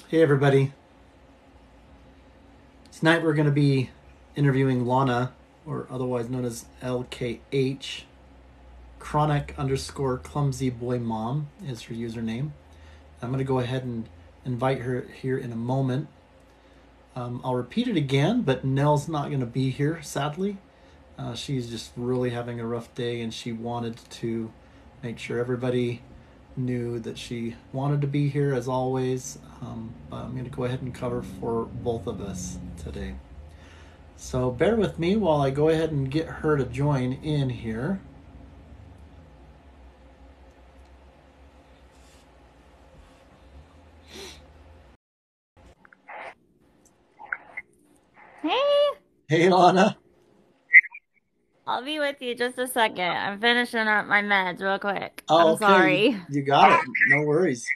Hey everybody. Tonight we're going to be interviewing Lonna, or otherwise known as LKH. Chronic underscore clumsy boy mom is her username. I'm going to go ahead and invite her here in a moment. I'll repeat it again, but Nell's not going to be here, sadly. She's just really having a rough day, and she wanted to make sure everybody knew that she wanted to be here as always. But I'm going to go ahead and cover for both of us today. So bear with me while I go ahead and get her to join in here. Hey, Hey, Lana. I'll be with you just a second. I'm finishing up my meds real quick. Oh, I'm okay. sorry. You got it. No worries.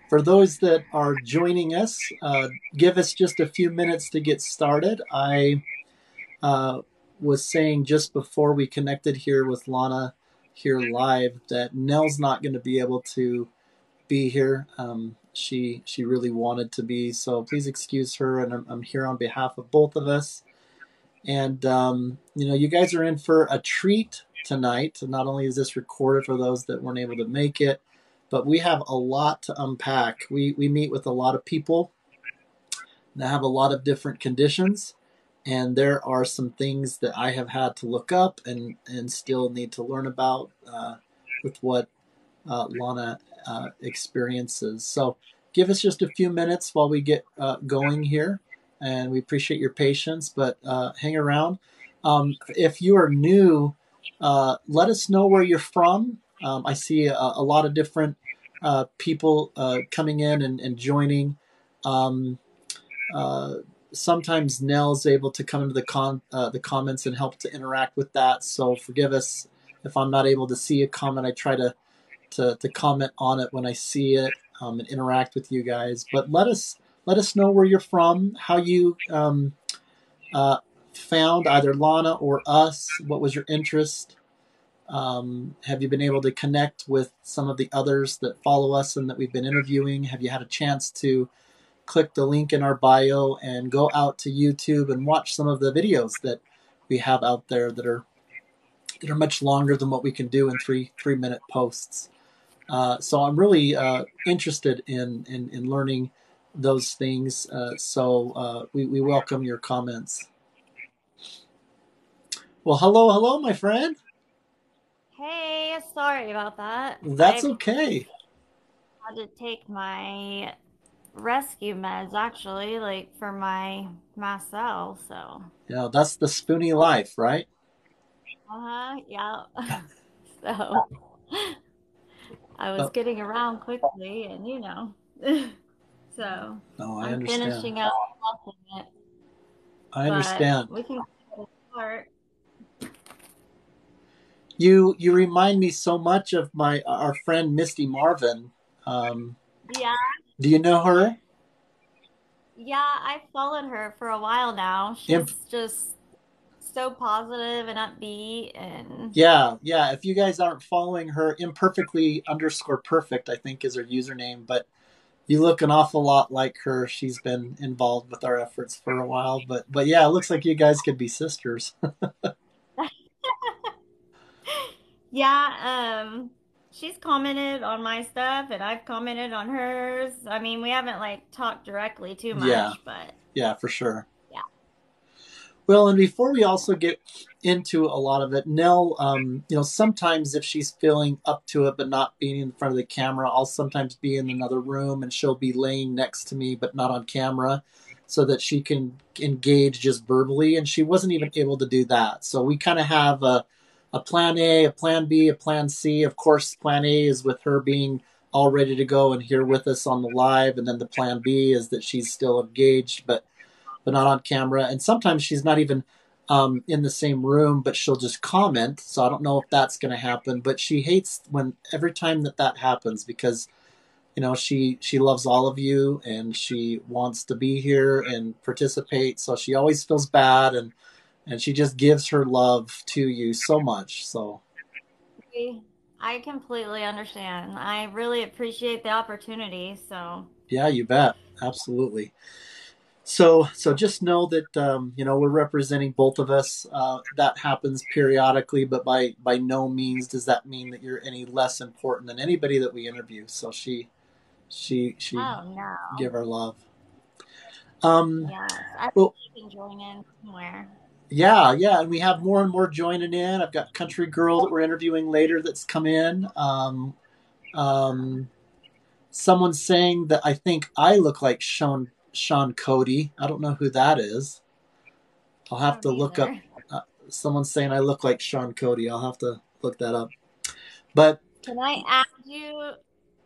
For those that are joining us, give us just a few minutes to get started. I uh, was saying just before we connected here with Lana here live that Nell's not going to be able to be here. She really wanted to be, so please excuse her. And I'm here on behalf of both of us. And you guys are in for a treat tonight. Not only is this recorded for those that weren't able to make it, but we have a lot to unpack. We meet with a lot of people that have a lot of different conditions, and there are some things that I have had to look up and still need to learn about with what Lana experiences. So give us just a few minutes while we get going here, and we appreciate your patience, but hang around. If you are new, let us know where you're from. I see a lot of different people coming in and joining. Um, uh, Sometimes Nell's able to come into the comments and help to interact with that. So forgive us if I'm not able to see a comment. I try to comment on it when I see it and interact with you guys. But let us know where you're from, how you uh, found either Lana or us. What was your interest? Have you been able to connect with some of the others that follow us and that we've been interviewing? Have you had a chance to click the link in our bio and go out to YouTube and watch some of the videos that we have out there that are much longer than what we can do in three-minute posts? So I'm really interested in learning those things. So we welcome your comments. Well, hello, my friend. Hey, sorry about that. That's I okay. had to take my rescue meds actually, like for my mast cell, so. That's the spoony life, right? Uh-huh, yeah. So I was Oh, getting around quickly and so no, I I'm understand. finishing up it, I but understand. we can start. You remind me so much of my our friend Misty Marvin. Um, Yeah, do you know her? yeah, I've followed her for a while now. Imp- She's just so positive and upbeat and yeah. If you guys aren't following her, imperfectly underscore perfect, I think is her username. But you look an awful lot like her. She's been involved with our efforts for a while. But yeah, it looks like you guys could be sisters. yeah, she's commented on my stuff and I've commented on hers. I mean, we haven't like talked directly too Yeah, much, but yeah, for sure. yeah. Well, and before we also get into a lot of it, Nell, sometimes if she's feeling up to it but not being in front of the camera, I'll sometimes be in another room and she'll be laying next to me but not on camera so that she can engage just verbally. And she wasn't even able to do that. So we kind of have a plan A, a plan B, a plan C. Of course, plan A is with her being all ready to go and here with us on the live. And then the plan B is that she's still engaged, but not on camera. And sometimes she's not even in the same room, but she'll just comment. So I don't know if that's going to happen. But she hates when every time that happens because she loves all of you and she wants to be here and participate. So she always feels bad, and she just gives her love to you so much. So I completely understand. I really appreciate the opportunity. So, yeah, you bet. Absolutely. So just know that we're representing both of us. That happens periodically, but by no means does that mean that you're any less important than anybody that we interview. So she oh no. give her love. Um, Yes, I think well, you can join in somewhere. yeah, and we have more and more joining in. I've got Country Girl that we're interviewing later that's come in. Um, Someone's saying that I think I look like Sean Cody. I don't know who that is. I'll I have don't to look up. either. Someone's saying I look like Sean Cody. I'll have to look that up. But Can I add you?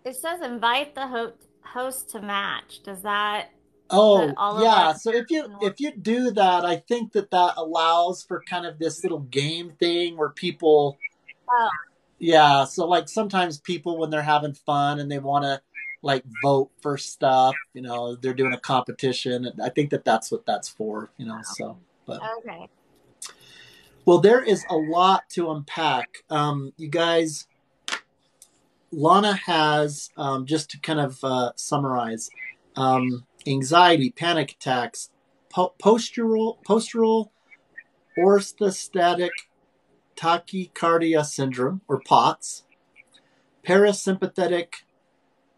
It says invite the host to match. Does that put oh all of our yeah, so information? if you do that, I think that allows for kind of this little game thing where people, Oh, yeah. So like sometimes people when they're having fun and they want to like vote for stuff, they're doing a competition, and I think that's what that's for. So but. okay. Well, there is a lot to unpack. You guys, Lonna has, just to kind of summarize, anxiety, panic attacks, postural orthostatic tachycardia syndrome, or POTS, parasympathetic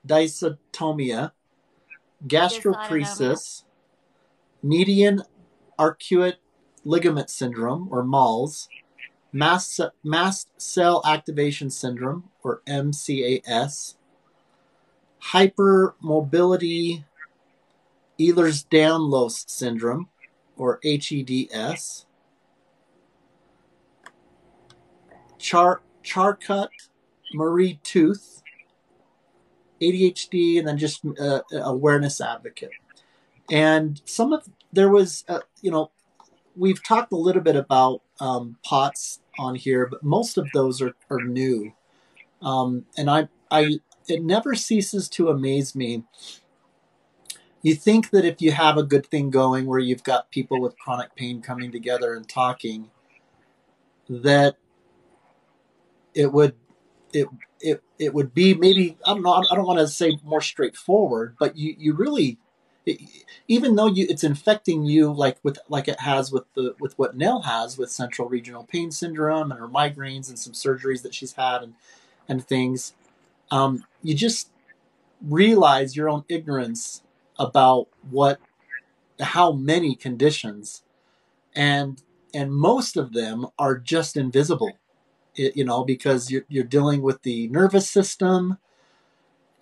dystonia, Dysautonomia. gastroparesis, median arcuate ligament syndrome, or MALS, mast cell activation syndrome, or MCAS, hypermobility Ehlers-Danlos syndrome, or HEDS, Charcot Marie Tooth, ADHD, and then just awareness advocate. And there was, we've talked a little bit about POTS on here, but most of those are new. And it never ceases to amaze me. You think that if you have a good thing going where you've got people with chronic pain coming together and talking, that it would it would be, maybe, I don't know, I don't want to say more straightforward, but you really, it, even though it's infecting you like it has with what Nell has with central regional pain syndrome and her migraines and some surgeries that she's had and things, you just realize your own ignorance about how many conditions, and most of them are just invisible, because you're dealing with the nervous system,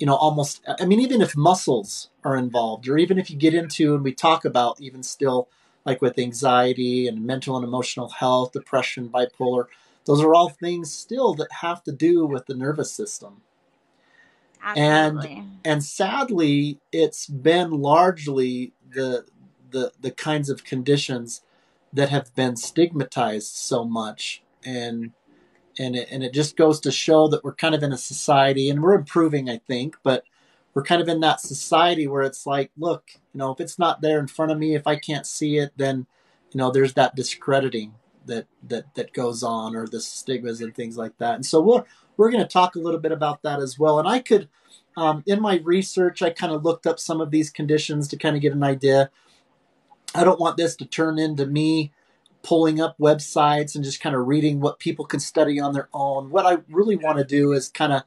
almost, I mean, even if muscles are involved, or even if you get into, and we talk about even still, like with anxiety and mental and emotional health, depression, bipolar, those are all things still that have to do with the nervous system. and Absolutely. and sadly it's been largely the kinds of conditions that have been stigmatized so much, and it just goes to show that we're kind of in a society, and we're improving, I think, but we're kind of in that society where it's like, look, if it's not there in front of me, if I can't see it, then there's that discrediting that goes on, or the stigmas and things like that. And so we're going to talk a little bit about that as well. And I could, in my research, I kind of looked up some of these conditions to kind of get an idea. I don't want this to turn into me pulling up websites and just kind of reading what people can study on their own. What I really want to do is kind of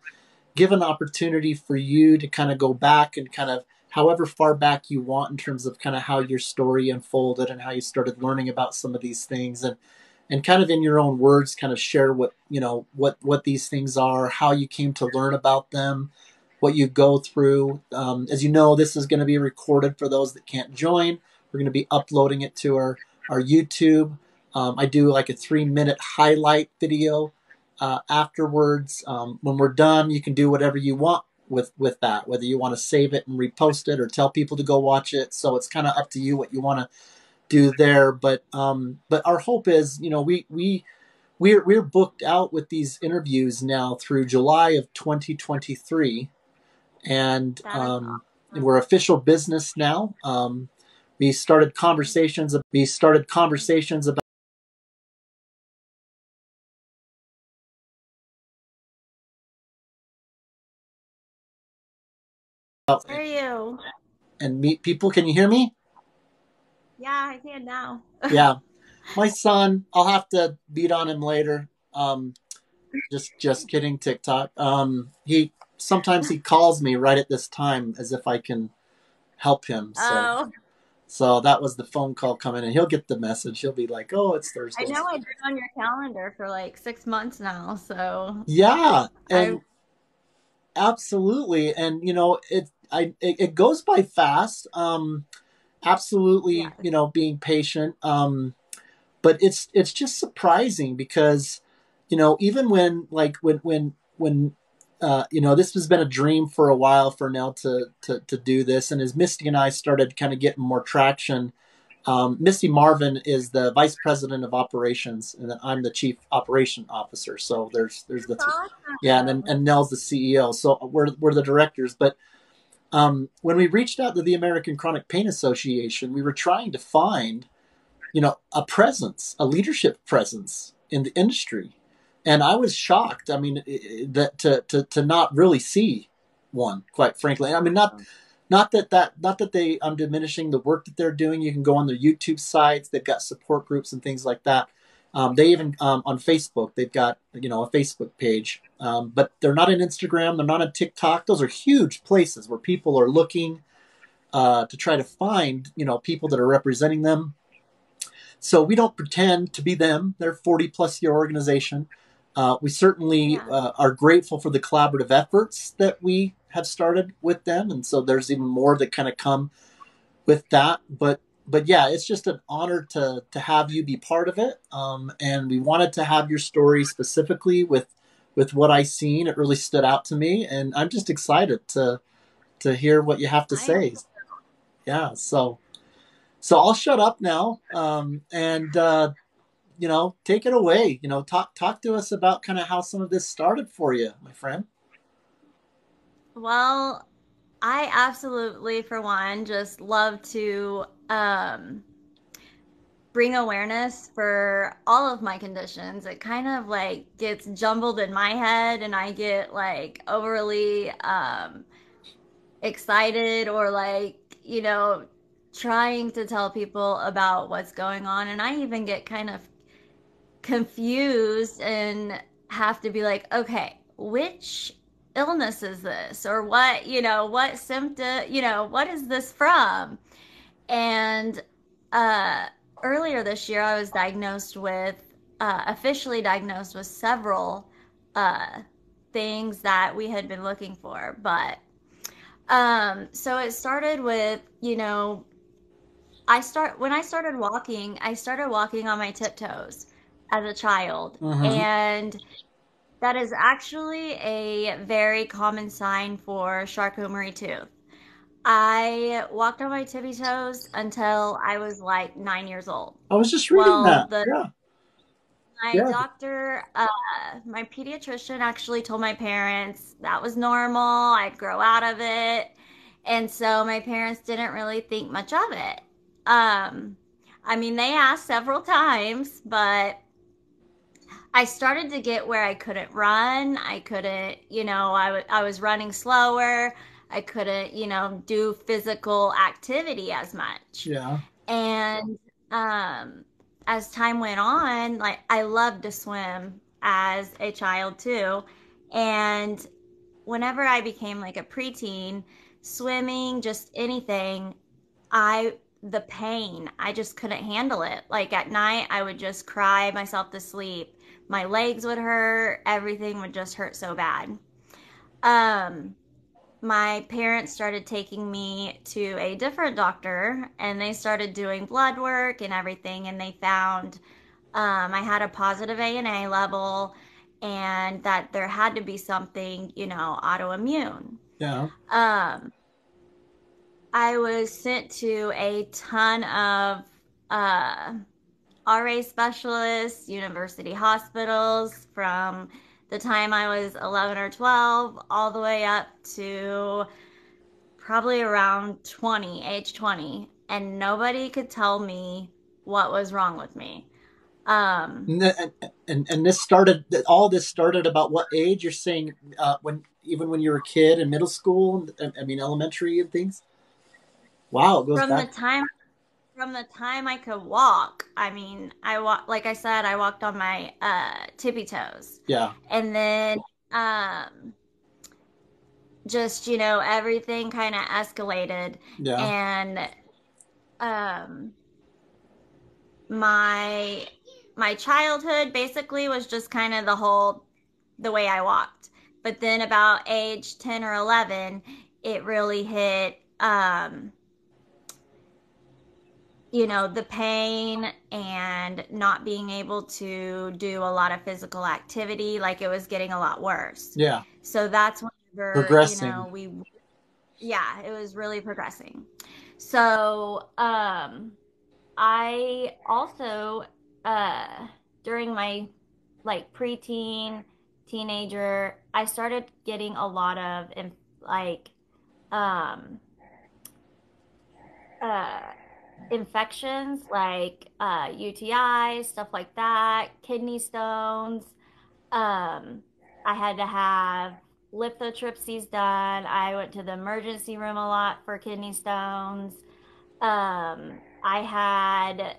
give an opportunity for you to kind of go back and kind of, however far back you want, in terms of kind of how your story unfolded and how you started learning about some of these things, and kind of in your own words kind of share what these things are, how you came to learn about them, what you go through. As you know, this is going to be recorded for those that can't join. We're going to be uploading it to our YouTube. I do like a 3-minute highlight video afterwards. When we're done, you can do whatever you want with that, whether you want to save it and repost it or tell people to go watch it. So it's kind of up to you what you want to do there. But our hope is, we're booked out with these interviews now through July of 2023. and That is we're official business now. We started conversations. We started conversations about awesome. Are you? and meet people. Can you hear me? Yeah, I can now. Yeah, my son. I'll have to beat on him later. Just kidding, TikTok. He sometimes he calls me right at this time as if I can help him. Oh, So that was the phone call coming in. He'll get the message. He'll be like, "Oh, it's I Thursday." know I've been on your calendar for like 6 months now, so Yeah, I and absolutely, and it goes by fast. Absolutely, yeah. being patient. But it's just surprising because even when like when this has been a dream for a while for Nell to do this, and as Misty and I started kind of getting more traction. Misty Marvin is the vice president of operations, and then I'm the chief operation officer. So there's the That's yeah, and then awesome. and Nell's the CEO. So we're the directors. But when we reached out to the American Chronic Pain Association, we were trying to find a presence, a leadership presence in the industry, and I was shocked. I mean, that to not really see one, quite frankly. I mean, not that they I'm diminishing the work that they're doing. You can go on their YouTube sites. They've got support groups and things like that. They even on Facebook they've got a Facebook page, but they're not on Instagram. They're not on TikTok. Those are huge places where people are looking to try to find people that are representing them. So we don't pretend to be them. They're a 40-plus year organization. We certainly Yeah. are grateful for the collaborative efforts that we have started with them, and so there's even more that kind of come with that. But yeah, it's just an honor to have you be part of it. And we wanted to have your story specifically with what I seen. It really stood out to me, and I'm just excited to hear what you have to I am. say. Yeah, so I'll shut up now, and take it away. Talk to us about kind of how some of this started for you, my friend. Well, I absolutely, for one, just love to bring awareness for all of my conditions. It kind of like gets jumbled in my head, and I get like overly excited or like, trying to tell people about what's going on. And I even get kind of confused and have to be like, okay, which illness is this? Or what, what symptom, what is this from? And uh, earlier this year, I was officially diagnosed with several uh, things that we had been looking for. But so it started with, when I started walking on my tiptoes as a child. Mm-hmm. And that is actually a very common sign for Charcot-Marie tooth. I walked on my tippy toes until I was like 9 years old. I was just reading Well, that. the Yeah, my yeah, doctor, my pediatrician actually told my parents that was normal. I'd grow out of it. And so my parents didn't really think much of it. Um, I mean, they asked several times, but I started to get where I couldn't run. I couldn't, I was running slower. I couldn't, do physical activity as much. yeah. And um, as time went on, like I loved to swim as a child too. And whenever I became like a preteen, swimming, just anything, the pain, I just couldn't handle it. Like at night, I would just cry myself to sleep. My legs would hurt, everything would just hurt so bad. Um, my parents started taking me to a different doctor and they started doing blood work and everything, and they found I had a positive ANA level and that there had to be something, autoimmune. Yeah. Um, I was sent to a ton of uh, RA specialists, university hospitals, from the time I was 11 or 12, all the way up to probably around 20, age 20, and nobody could tell me what was wrong with me. Um, And this started, all this started about what age? You're saying when, even when you were a kid in middle school, I mean elementary and things. Wow, it goes from the back. time from the time I could walk, I mean, I walk like I said, I walked on my tippy toes, Yeah, and then um, just everything kind of escalated, yeah, and um, my my childhood basically was just kind of the way I walked. But then about age 10 or 11, it really hit the pain and not being able to do a lot of physical activity, like it was getting a lot worse. yeah. So that's whenever, Progressing. yeah, it was really progressing. So, I also, during my like preteen, teenager, I started getting a lot of like um, uh, infections, like UTIs, stuff like that, kidney stones. Um, I had to have lithotripsies done. I went to the emergency room a lot for kidney stones. I had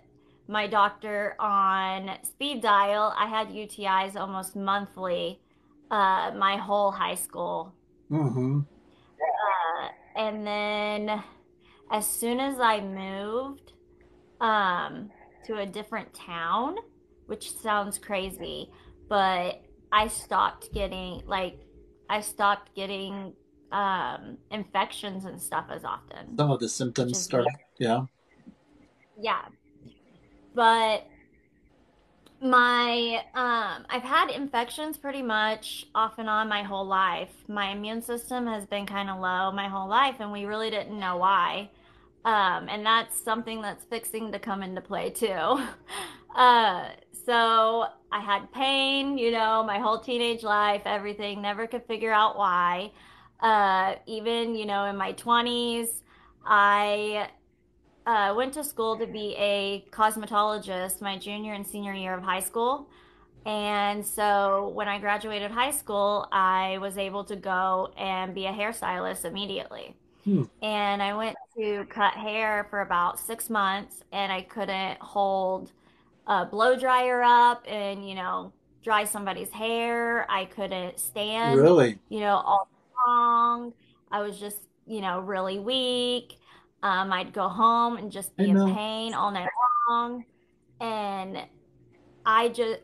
my doctor on speed dial. I had UTIs almost monthly, my whole high school. Mm-hmm. And then as soon as I moved um, to a different town, which sounds crazy, but I stopped getting I stopped getting infections and stuff as often, Some of the which symptoms is start. weird. Yeah. Yeah, but my I've had infections pretty much off and on my whole life. My immune system has been kind of low my whole life, and we really didn't know why. And that's something that's fixing to come into play too. Uh, so I had pain, my whole teenage life, everything, never could figure out why. Even, in my 20s, I went to school to be a cosmetologist my junior and senior year of high school. And so when I graduated high school, I was able to go and be a hairstylist immediately. Hmm. And I went to cut hair for about 6 months, and I couldn't hold a blow dryer up and, dry somebody's hair. I couldn't stand, Really? all long. I was just, really weak. I'd go home and just I be in know. pain all night long. And I just,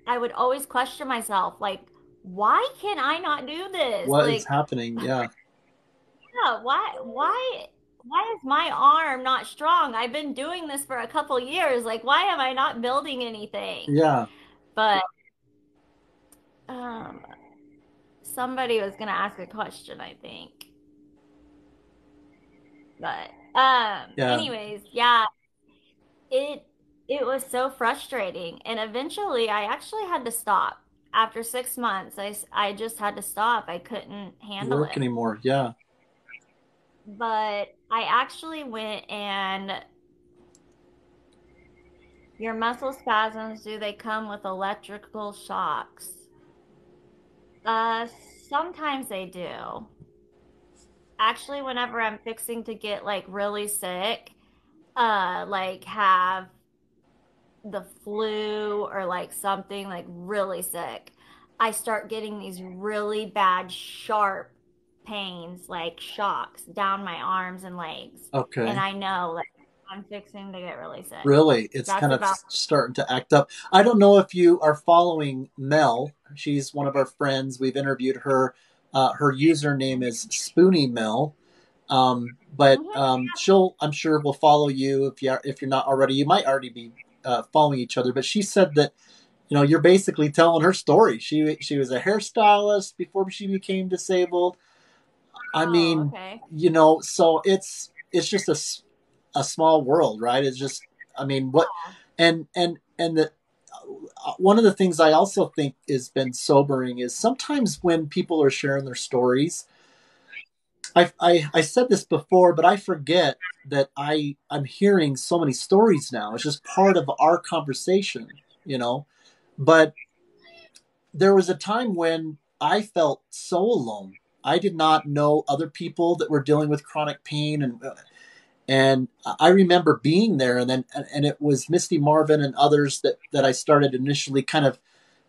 I would always question myself, like, why can I not do this? What is Like, happening? Yeah. yeah, why is my arm not strong? I've been doing this for a couple years. Like, why am I not building anything? Yeah. But um, somebody was gonna ask a question, I think. But Yeah. anyways, yeah, it it was so frustrating, and eventually, I actually had to stop. After 6 months, I just had to stop. I couldn't handle Work it. anymore. Yeah. But I actually went and your muscle spasms, do they come with electrical shocks? Uh, Sometimes they do. Actually, whenever I'm fixing to get like really sick, like have the flu or like something like really sick, I start getting these really bad, sharp pains, like shocks down my arms and legs. And Okay. I know like I'm fixing to get really sick. Really, it's That's kind of about, starting to act up. I don't know if you are following Mel. She's one of our friends. We've interviewed her. Her username is Spoonie Mel. But mhm. she'll, I'm sure, will follow you if you're not already. You might already be following each other. But she said that you're basically telling her story. She was a hairstylist before she became disabled. I Oh, mean, okay. so it's just a small world, right? It's just, I mean, what, and the one of the things I also think has been sobering is sometimes when people are sharing their stories, I said this before, but I forget that I'm hearing so many stories now. It's just part of our conversation, you know. But there was a time when I felt so alone. I did not know other people that were dealing with chronic pain, and I remember being there, and it was Misty Marvin and others that I started initially kind of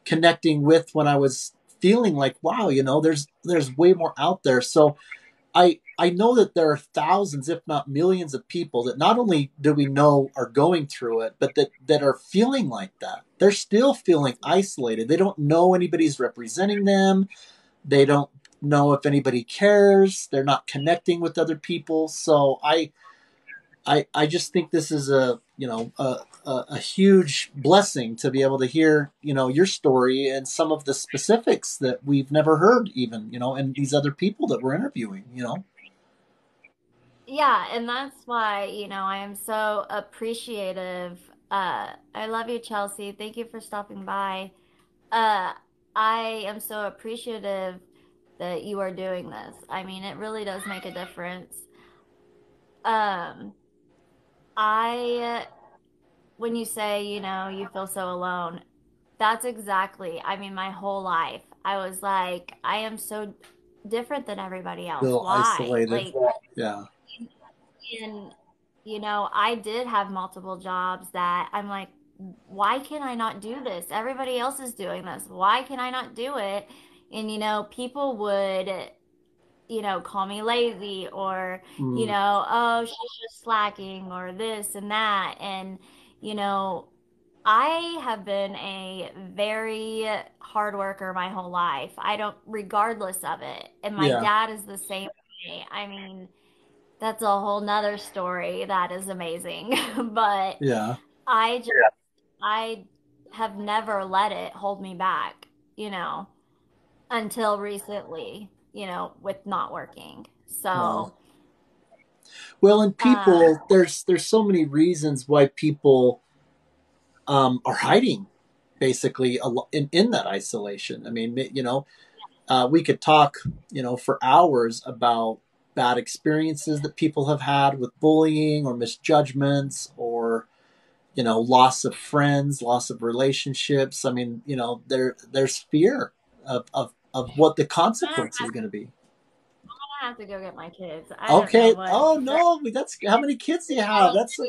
connecting with when I was feeling like, wow, there's way more out there. So I know that there are thousands, if not millions, of people that not only do we know are going through it, but that are feeling like that. They're still feeling isolated. They don't know anybody's representing them. They don't know if anybody cares. They're not connecting with other people. So I just think this is a huge blessing to be able to hear, your story and some of the specifics that we've never heard even, and these other people that we're interviewing. Yeah, and that's why, I am so appreciative. I love you, Chelsea. Thank you for stopping by. Uh, I am so appreciative that you are doing this. I mean, it really does make a difference. Um, I, when you say, you feel so alone, that's exactly, I mean, my whole life, I was like, I am so different than everybody else. Feel Why? isolated. Like, Yeah. and, I did have multiple jobs that I'm like, why can I not do this? Everybody else is doing this. Why can I not do it? And, people would, call me lazy or, Mm, oh, she's just slacking or this and that. And, you know, I have been a very hard worker my whole life. I don't, regardless of it. And my yeah. dad is the same way. I mean, that's a whole nother story that is amazing. But Yeah. I just, I have never let it hold me back, until recently, with not working. Wow. So, Well, and um, people, there's so many reasons why people are hiding, basically, in that isolation. I mean, we could talk, for hours about bad experiences that people have had with bullying or misjudgments or loss of friends, loss of relationships. I mean, there's fear of what the consequence is going to be. I have to go get my kids. I don't know Okay. what Oh they're. no, that's how many kids do you have? That's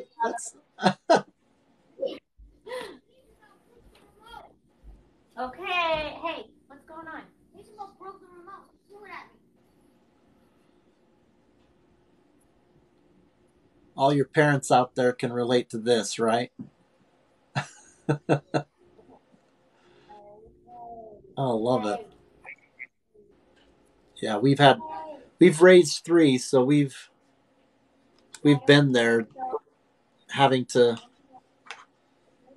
Okay, hey, what's going on? He's almost broke the remote. Threw it at me. all your parents out there can relate to this, right? Oh, love it. Hey, Yeah, hey, we've raised three, so we've been there having to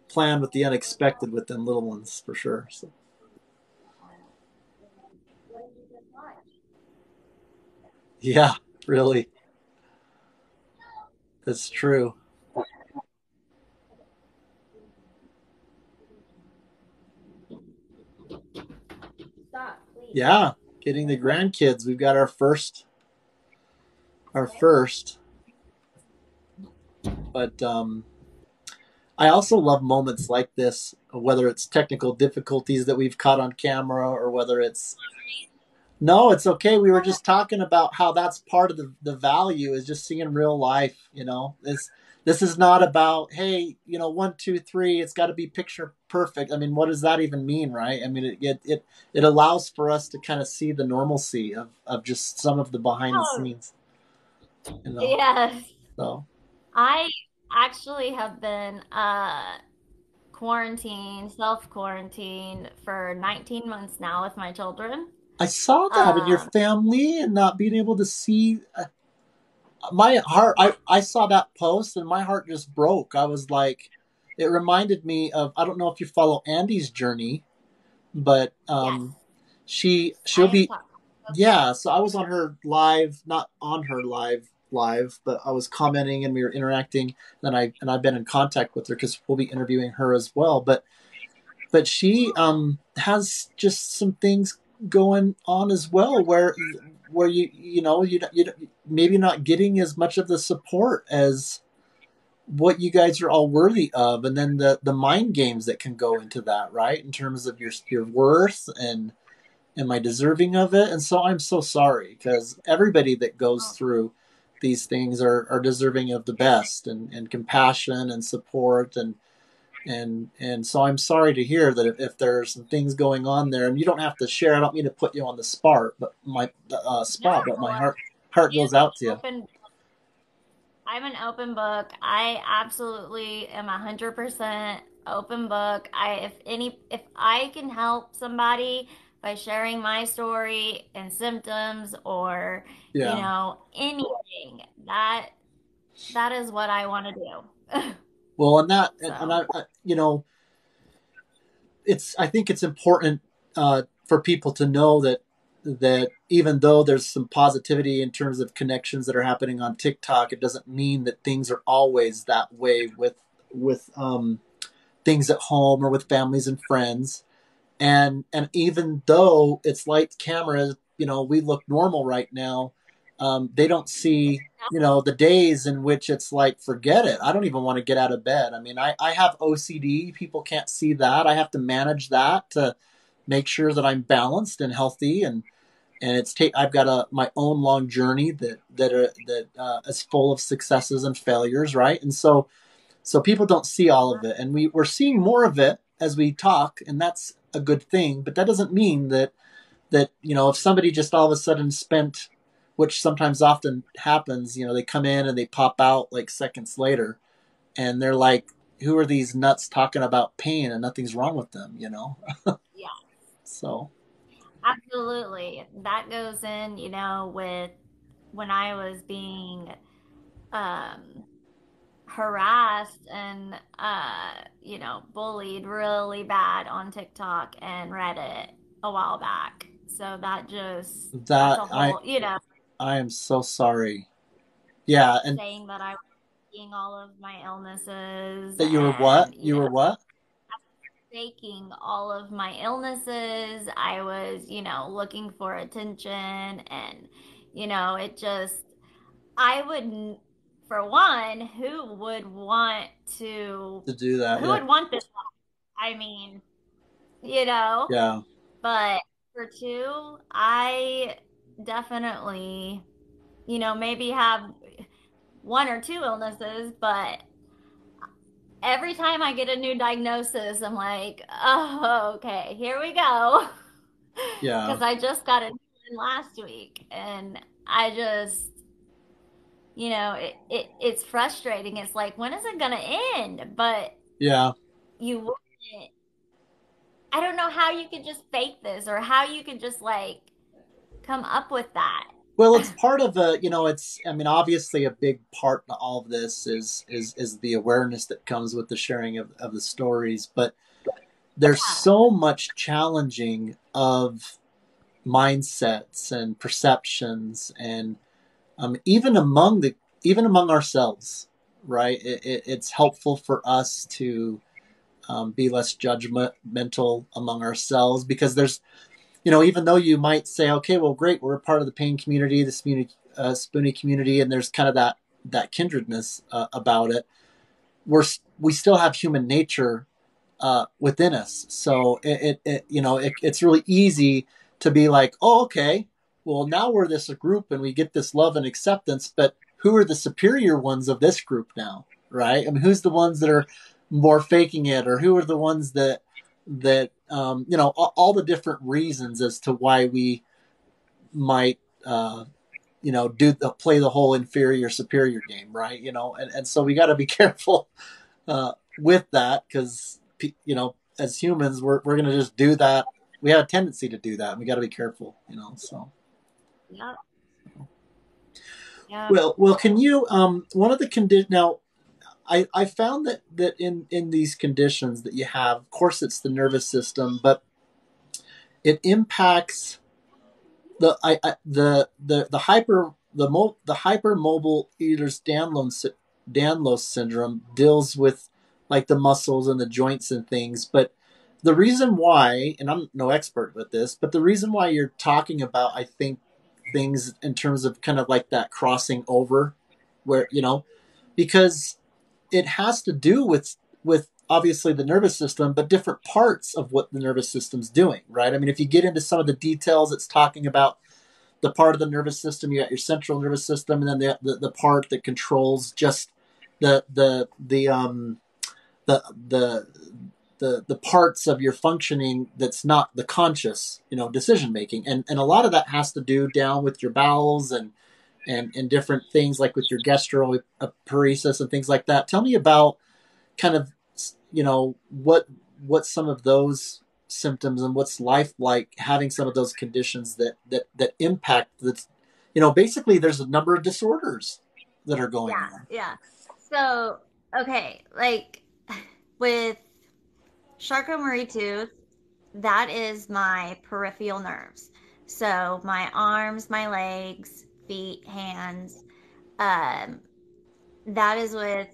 plan with the unexpected with them little ones for sure. So what did you just watch? yeah, really, that's true. Stop, please. Yeah, getting the grandkids. We've got our first, but I also love moments like this, whether it's technical difficulties that we've caught on camera or whether it's no, it's okay. We were just talking about how that's part of the value is just seeing real life. This is not about, hey, 1, 2, 3. It's got to be picture perfect. I mean, what does that even mean, right? I mean, it allows for us to kind of see the normalcy of just some of the behind the Oh, scenes. You know, yes. so I actually have been self quarantined for 19 months now with my children. I saw that in your Um, family and not being able to see my heart. I saw that post and my heart just broke. I was like, it reminded me of, I don't know if you follow Andy's journey, but yes, she'll I have be, talked. yeah. So I was on her live, not on her live, but I was commenting and we were interacting. And I've been in contact with her because we'll be interviewing her as well. But but she has just some things going on as well, where you maybe not getting as much of the support as what you guys are all worthy of, and then the mind games that can go into that, right? In terms of your worth and am I deserving of it? And so I'm so sorry, because everybody that goes Oh, through these things are deserving of the best, and compassion and support, and so I'm sorry to hear that if there's some things going on there, and you don't have to share. I don't mean to put you on the spot, but no, my heart I'm goes out to you. open. I'm an open book. I absolutely am 100% open book. If I can help somebody by sharing my story and symptoms, or Yeah. anything, that is what I want to do. Well, and that, and So, I think it's important for people to know that even though there's some positivity in terms of connections that are happening on TikTok, it doesn't mean that things are always that way with things at home or with families and friends. And even though it's lights, cameras, we look normal right now. They don't see, the days in which it's like, forget it. I don't even want to get out of bed. I mean, I have OCD. People can't see that. I have to manage that to make sure that I'm balanced and healthy. And I've got my own long journey that is full of successes and failures. Right. And so people don't see all of it, and we're seeing more of it as we talk, and that's a good thing. But that doesn't mean that if somebody just all of a sudden spent, which sometimes often happens, they come in and they pop out like seconds later, and they're like, who are these nuts talking about pain and nothing's wrong with them. yeah, So absolutely. That goes in, with when I was being um harassed and bullied really bad on TikTok and Reddit a while back. So that's that a whole, I am so sorry. Yeah, and saying that I was faking all of my illnesses, that and you were what? faking all of my illnesses. I was, looking for attention, and it just, I would, for one, To do that. who Yeah. would want this? I mean, you know, Yeah. but for two, I definitely, maybe have one or two illnesses, but every time I get a new diagnosis, I'm like, oh, okay, here we go. Yeah. Because I just got a new one last week, and I just, it's frustrating. It's like, when is it gonna end? But Yeah. you wouldn't. I don't know how you could just fake this, or how you could just like come up with that. Well, it's part of I mean, obviously a big part of all of this is the awareness that comes with the sharing of the stories, but there's Yeah. so much challenging of mindsets and perceptions, and even among ourselves, right? It's helpful for us to be less judgmental among ourselves, because there's, even though you might say, okay, well, great, we're a part of the pain community, the Spoonie community, and there's kind of that kindredness about it. We still have human nature within us, so it's really easy to be like, oh, okay, well, now we're this group and we get this love and acceptance, but who are the superior ones of this group now, right? I mean, who's the ones that are more faking it, or who are the ones that all the different reasons as to why we might play the whole inferior superior game, right? And so we got to be careful with that, because as humans we're going to just do that. We have a tendency to do that, and we got to be careful. So Yep. Yep. well, can you one of the condition now, I found that in these conditions that you have, of course it's the nervous system, but it impacts the hypermobile Ehlers-Danlos syndrome deals with like the muscles and the joints and things, but the reason why, and I'm no expert with this, but the reason why you're talking about, I think, things in terms of kind of like that crossing over, where because it has to do with obviously the nervous system, but different parts of what the nervous system's doing, right? I mean, if you get into some of the details, it's talking about the part of the nervous system. You got your central nervous system, and then the part that controls just the the the um the the the parts of your functioning that's not the conscious decision making, and a lot of that has to do down with your bowels and different things like with your gastroparesis and things like that. Tell me about kind of what some of those symptoms and what's life like having some of those conditions that impact that. Basically there's a number of disorders that are going Yeah, on. yeah. So, okay, like with Charcot-Marie-Tooth, that is my peripheral nerves. So my arms, my legs, feet, hands, um, that is with,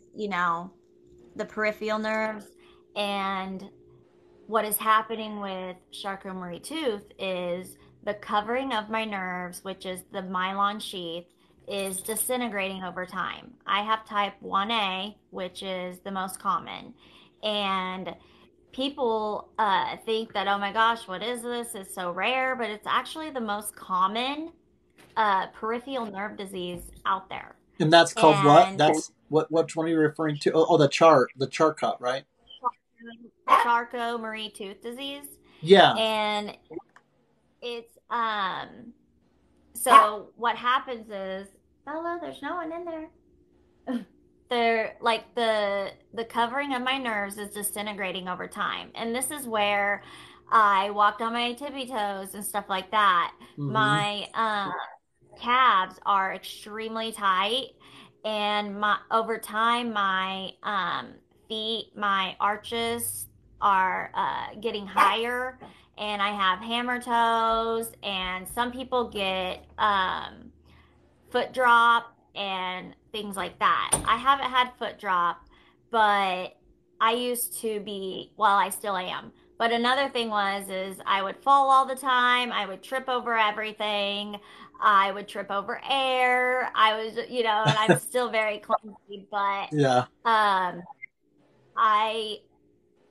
the peripheral nerves. And what is happening with Charcot-Marie-Tooth is the covering of my nerves, which is the myelin sheath, is disintegrating over time. I have type 1A, which is the most common. And people think that, oh my gosh, what is this? It's so rare, but it's actually the most common peripheral nerve disease out there. And that's called what? And That's what one are you referring to? Oh, the chart cut, right? Charcot-Marie-Tooth disease. Yeah. And it's so what happens is, Bella, there's no one in there. They're like the covering of my nerves is disintegrating over time. And this is where I walked on my tippy toes and stuff like that. Mm-hmm. My calves are extremely tight, and my over time my feet, my arches are getting higher, and I have hammer toes, and some people get foot drop and things like that. I haven't had foot drop, but I used to be, well, I still am. But another thing was is I would fall all the time. I would trip over everything. I would trip over air. I was, and I'm still very clumsy, but Yeah. um I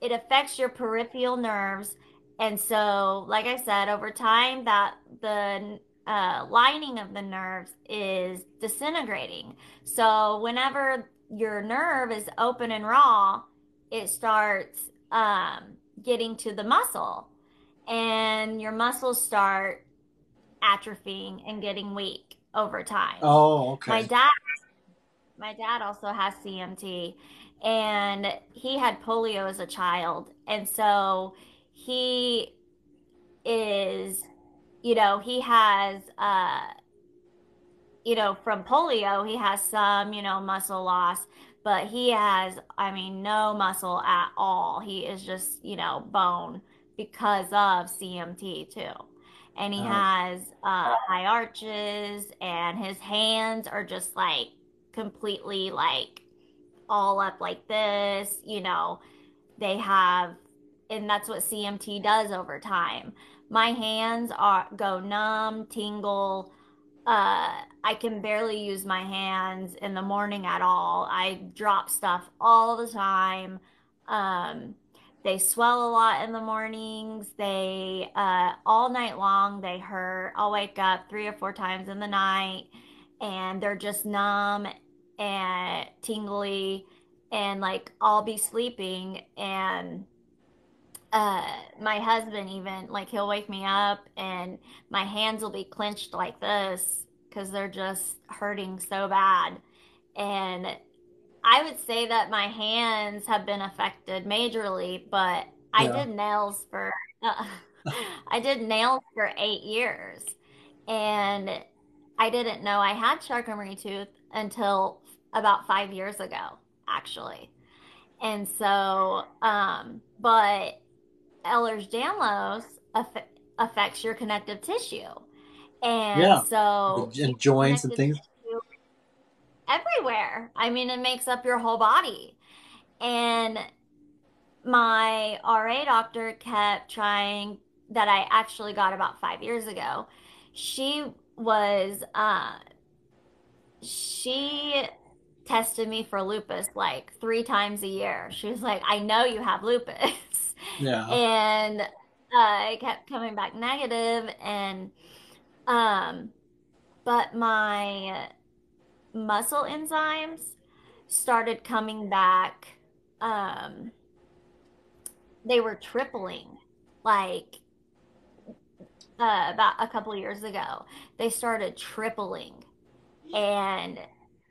it affects your peripheral nerves. And so, like I said, over time, that the lining of the nerves is disintegrating. So, whenever your nerve is open and raw, it starts getting to the muscle, and your muscles start atrophying and getting weak over time. Oh, My okay. dad my dad also has CMT, and he had polio as a child. And so he is, he has, from polio, he has some, muscle loss, but he has, I mean, no muscle at all. He is just, bone because of CMT too. And he Oh, has high arches, and his hands are just like completely like all up like this, they have, and that's what CMT does over time. My hands are go numb, tingle. I can barely use my hands in the morning at all. I drop stuff all the time. Um, they swell a lot in the mornings. They all night long they hurt. I'll wake up 3 or 4 times in the night, and they're just numb and tingly, and like I'll be sleeping, and my husband even like he'll wake me up, and my hands will be clenched like this because they're just hurting so bad. And I would say that my hands have been affected majorly, but I yeah. did nails for uh, I did nails for 8 years, and I didn't know I had Charcot-Marie-Tooth until about 5 years ago, actually. And so, but Ehlers-Danlos affects your connective tissue. And Yeah. so your And joints and connective things. tissue everywhere. I mean, it makes up your whole body. And my RA doctor kept trying, that I actually got about 5 years ago. She was, she tested me for lupus like 3 times a year. She was like, I know you have lupus. Yeah. And it kept coming back negative, and um, but my muscle enzymes started coming back. Um, they were tripling, like about a couple years ago. They started tripling, and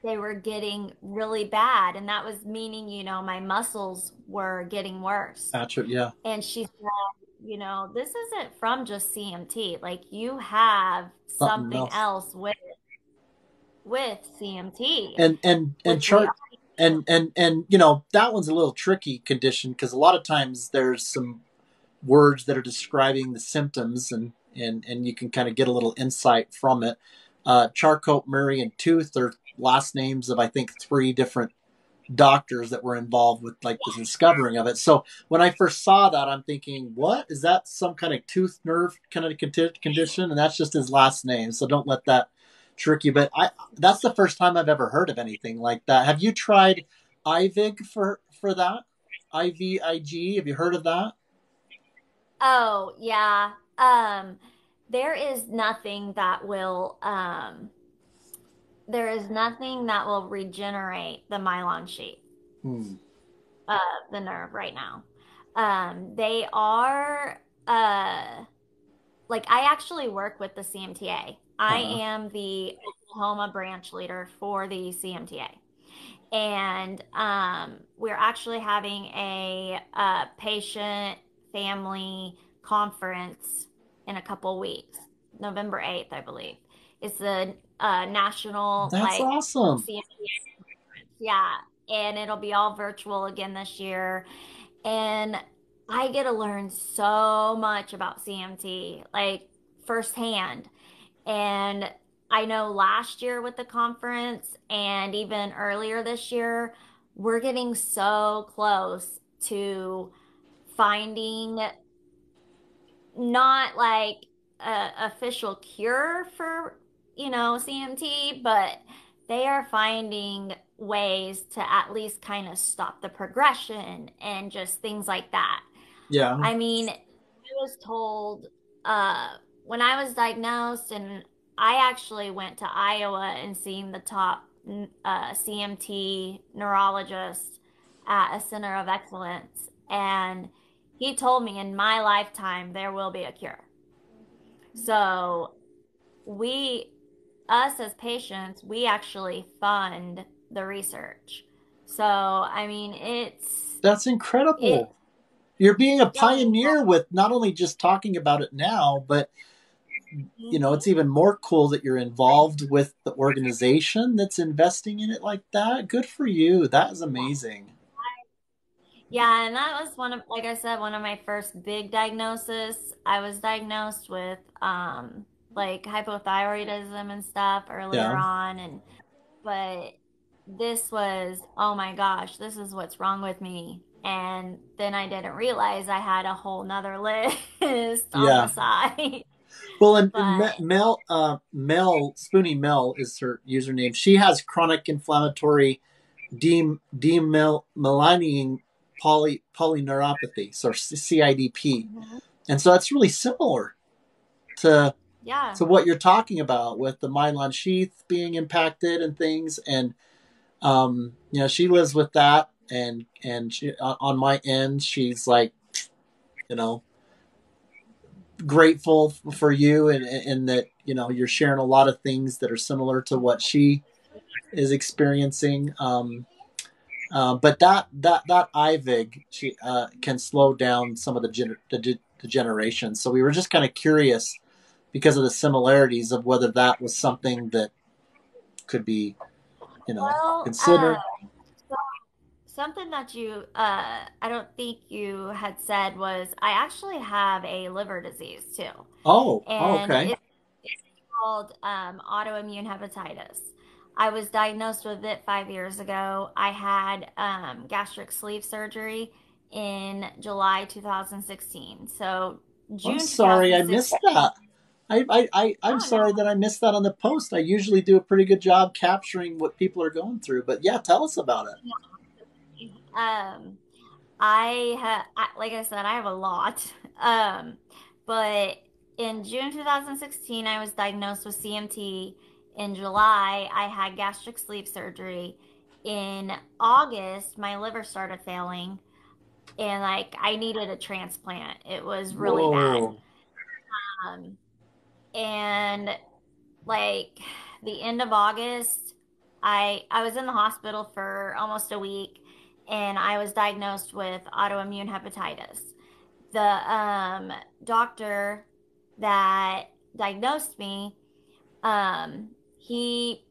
they were getting really bad. And that was meaning, my muscles were getting worse. Patrick, yeah. And she said, this isn't from just CMT. Like, you have Something something else. else with CMT, And which we chart and that one's a little tricky condition because a lot of times there's some words that are describing the symptoms and you can kind of get a little insight from it. Charcot, Murray, and Tooth are last names of I think three different doctors that were involved with like the discovering of it. So when I first saw that, I'm thinking, what is that? Some kind of tooth nerve kind of condition, and that's just his last name. So don't let that trick you. But that's the first time I've ever heard of anything like that. Have you tried IVIG for that? IVIG? Have you heard of that? Oh, yeah. There is nothing that will there is nothing that will regenerate the myelin sheath Hmm. of the nerve right now. They are like, I actually work with the CMTA. I Uh-huh. am the Oklahoma branch leader for the CMTA. And we're actually having a patient family conference in a couple weeks, November 8th, I believe. It's the national, That's like, awesome. CMTA. Yeah, and it'll be all virtual again this year. And I get to learn so much about CMT, like, firsthand. And I know last year with the conference and even earlier this year, we're getting so close to finding not like a official cure for, CMT, but they are finding ways to at least kind of stop the progression and just things like that. Yeah. I mean, I was told uh, when I was diagnosed, and I actually went to Iowa and seen the top CMT neurologist at a center of excellence. And he told me in my lifetime there will be a cure. So we, us as patients, we actually fund the research. So, I mean, That's it, incredible. You're being a oh, pioneer with not only just talking about it now, but it's mhm. even more cool that you're involved with the organization that's investing in it like that. Good for you. That is amazing. Yeah, and that was like I said, one of my first big diagnoses. I was diagnosed with like hypothyroidism and stuff earlier Yeah. on, and but this was, oh my gosh, this is what's wrong with me. And then I didn't realize I had a whole nother list on the Yeah. side. Well, and But Spoony Mel is her username. She has chronic inflammatory demyelinating polyneuropathy, so CIDP. mhm, And so that's really similar to yeah. what you're talking about with the myelin sheath being impacted and things. And she lives with that, and she, on my end, she's like, you know, grateful for you, and that you're sharing a lot of things that are similar to what she is experiencing. But that IVIG can slow down some of the degeneration. So we were just kind of curious because of the similarities of whether that was something that could be Well, considered. so something that I don't think you had said was I actually have a liver disease too, Oh, and okay. it's called autoimmune hepatitis. I was diagnosed with it 5 years ago. I had gastric sleeve surgery, in July 2016. So I'm June sorry I 2016. missed that. I'm Oh, no. sorry that I missed that on the post. I usually do a pretty good job capturing what people are going through. But yeah, tell us about it. Um, like I said, I have a lot. But in June 2016, I was diagnosed with CMT. In July, I had gastric sleeve surgery. In August, my liver started failing, and like I needed a transplant. It was really bad. Whoa. Um, and like the end of August, I was in the hospital for almost a week, and I was diagnosed with autoimmune hepatitis. The doctor that diagnosed me, um, he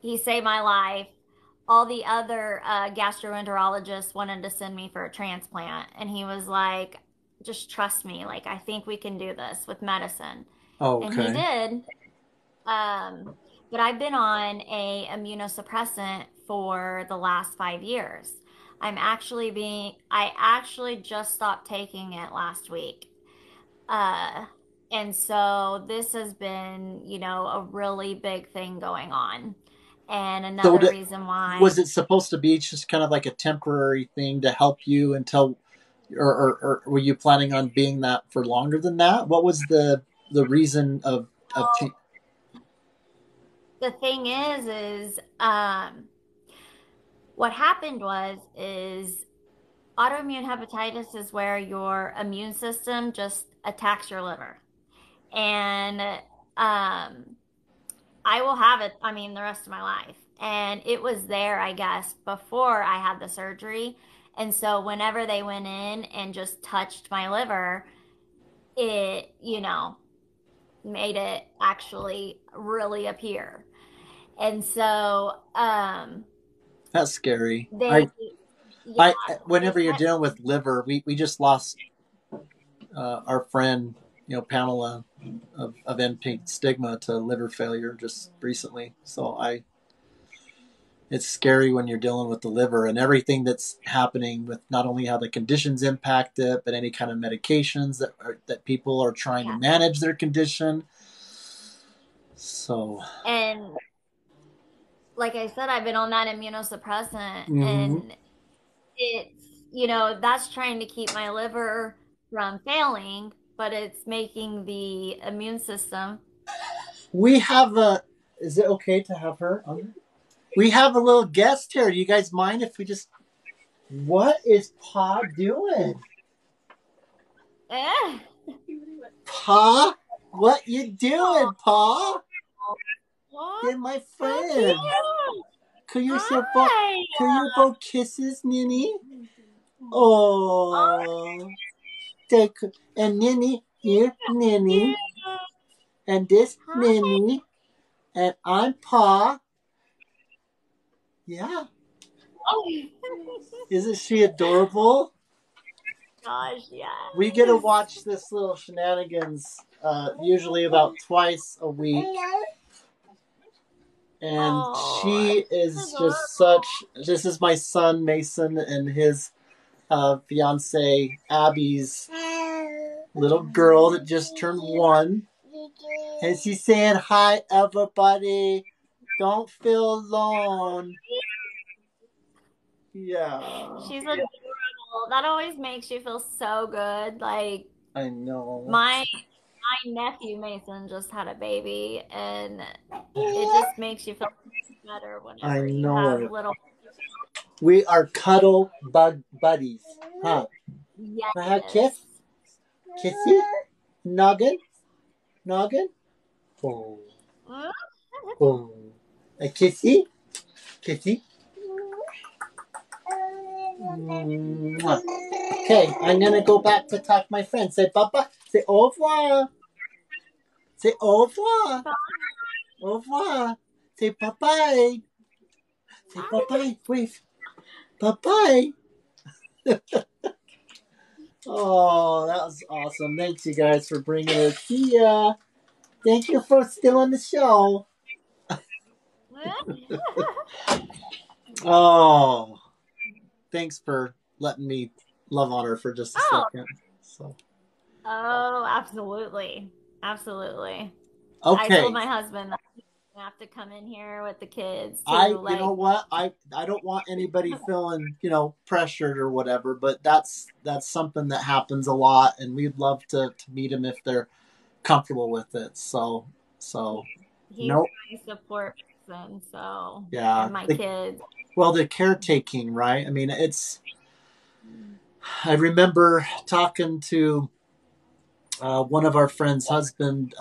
he saved my life. All the other gastroenterologists wanted to send me for a transplant, and he was like, "Just trust me. Like I think we can do this with medicine," and he Okay. did. Um, but I've been on a immunosuppressant for the last 5 years. I actually just stopped taking it last week. Uh, and so this has been, a really big thing going on. And So another did, reason why, was it supposed to be just kind of like a temporary thing to help you until, or were you planning on being that for longer than that? What was the reason of the thing is, what happened is autoimmune hepatitis is where your immune system just attacks your liver. And um, I will have it, I mean, the rest of my life. And it was there, I guess, before I had the surgery. And so whenever they went in and just touched my liver, it, made it actually really appear. And so that's scary. they, yeah, I they whenever you're kept, dealing with liver, we just lost our friend, Pamela of NP stigma to liver failure just recently. So it's scary when you're dealing with the liver and everything that's happening with not only how the conditions impact it, but any kind of medications that people are trying to yeah. manage their condition. So, And like I said, I've been on that immunosuppressant, mhm. and it's, that's trying to keep my liver from failing, but it's making the immune system. We have a. Is it okay to have her on? We have a little guest here. Do you guys mind if we just? What is Pa doing? Eh. Pa, what you Oh, doing, Pa? what? You're my So friend. cute. Could you support? Hi. Could you both kisses, Nini? Oh, Oh, take and Nini here, Nini, cute. and this Hi. Nini, and I'm Pa. Yeah, Oh, isn't she adorable? gosh, We get to yes. watch this little shenanigans usually about twice a week, and Oh, she that's is just adorable. such. This is my son Mason and his fiance Abby's little girl that just turned 1. And she's saying, "Hi, everybody. Don't feel alone." Yeah, She's adorable. That always makes you feel so good. Like I know. my my nephew Mason just had a baby, and it just makes you feel better I whenever you know have it. little. We are cuddle bug buddies, huh? Can I have a Yes. kiss? Kissy? Noggin? Noggin? Oh. Oh. A kissy? Kissy? Mwah. Okay, I'm gonna go back to talk to my friend. Say bye-bye. Say au revoir. Say au revoir. Au revoir. Say bye-bye. Say bye-bye. Wave. Bye-bye. Oh, that was awesome. Thanks, you guys, for bringing her. See ya. Thank you for still on the show. Oh, thanks for letting me love on her for just a Oh, second. So oh, absolutely. Absolutely. I told okay, my husband that he's gonna have to come in here with the kids too. I, you know what, I don't want anybody feeling, pressured or whatever, but that's something that happens a lot, and we'd love to meet them if they're comfortable with it. So He's nope, my support person, so, yeah. and my kids. Well, the caretaking, right? I mean, I remember talking to one of our friends' husband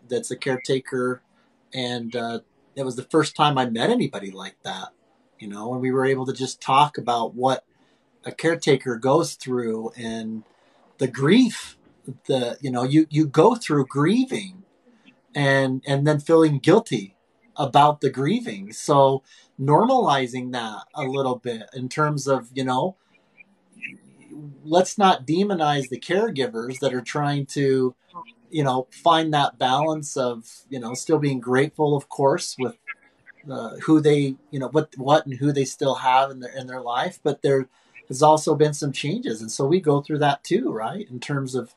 that's a caretaker, and it was the first time I met anybody like that, and we were able to just talk about what a caretaker goes through and the grief. You go through grieving and then feeling guilty about the grieving. So normalizing that a little bit in terms of, let's not demonize the caregivers that are trying to, find that balance of, still being grateful, of course, with who they, what and who they still have in their life. But there has also been some changes, and so we go through that too, right? In terms of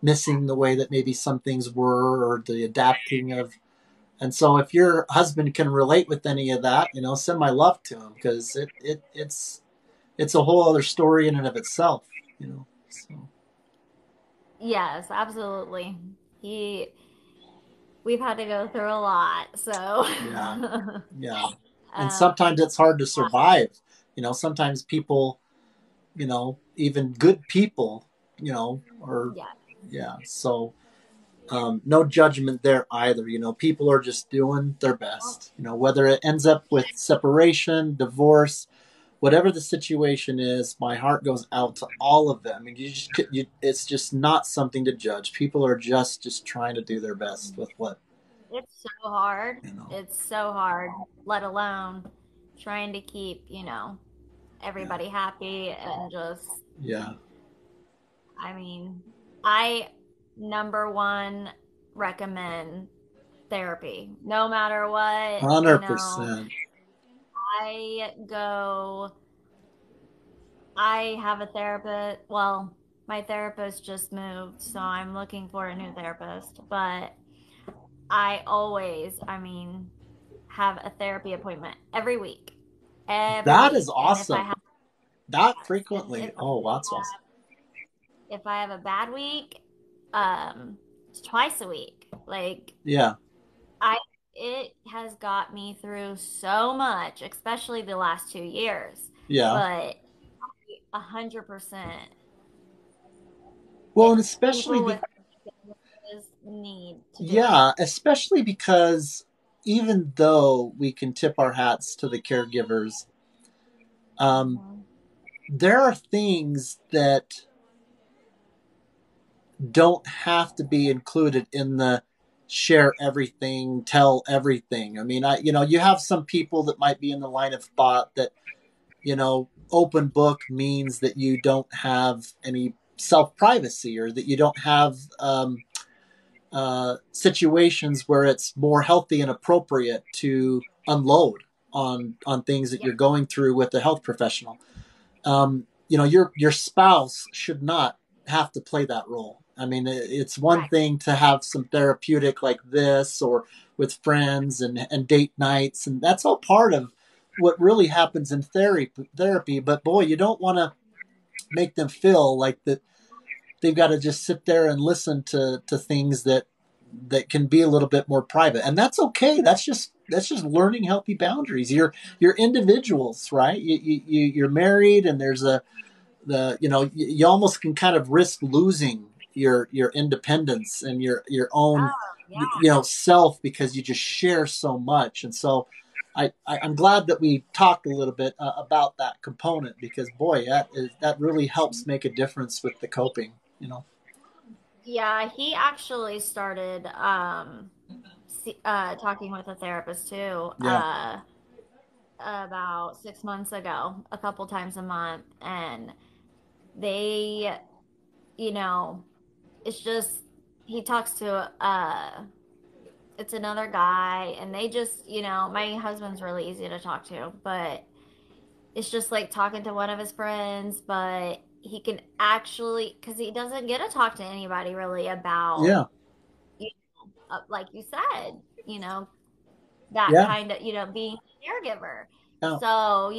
missing the way that maybe some things were, or the adapting of. And so, if your husband can relate with any of that, send my love to him, because it's a whole other story in and of itself, So Yes, absolutely. He, we've had to go through a lot, so. yeah, yeah. And um, sometimes it's hard to survive. Sometimes people, even good people, or yeah. yeah. So no judgment there either. People are just doing their best. Whether it ends up with separation, divorce, whatever the situation is, my heart goes out to all of them. I mean, it's just not something to judge. People are just trying to do their best with what It's so hard. you know. It's so hard, let alone trying to keep, Yeah, everybody happy and just, yeah, I mean, I number one recommend therapy. No matter what, 100%. I go, I have a therapist. Well, my therapist just moved, so I'm looking for a new therapist, but I always, have a therapy appointment every week. Every That is week. And if I awesome. have, That yes, and frequently. Oh, that's awesome. if I have a bad week, it's twice a week. Like, Yeah, I it has got me through so much, especially the last 2 years. yeah. But 100%, Well, and people with illnesses need to do it. especially because even though we can tip our hats to the caregivers, um, Mhm. there are things that don't have to be included in the share everything, tell everything. I mean, you have some people that might be in the line of thought that, open book means that you don't have any self privacy, or that you don't have situations where it's more healthy and appropriate to unload on things that Yep, you're going through with a health professional. Your spouse should not have to play that role. I mean, it's one right. thing to have some therapeutic like this, or with friends and date nights, and that's all part of what really happens in therapy. But boy, you don't want to make them feel like that they've got to just sit there and listen to things that can be a little bit more private, and that's okay. That's just learning healthy boundaries. You're individuals, right? You're married, and there's you almost can kind of risk losing your independence and your own Oh, yeah. self, because you just share so much. And so I'm glad that we talked a little bit about that component, because boy, that really helps make a difference with the coping. Yeah, he actually started talking with a therapist too, Yeah, about 6 months ago, a couple times a month. And they, you know, it's just, he talks to, it's another guy, and they just, my husband's really easy to talk to, but it's just like talking to one of his friends. But he can actually, because he doesn't get to talk to anybody really about, Yeah. you like you said, you know, that Yeah. kind of, being a caregiver. Yeah. So,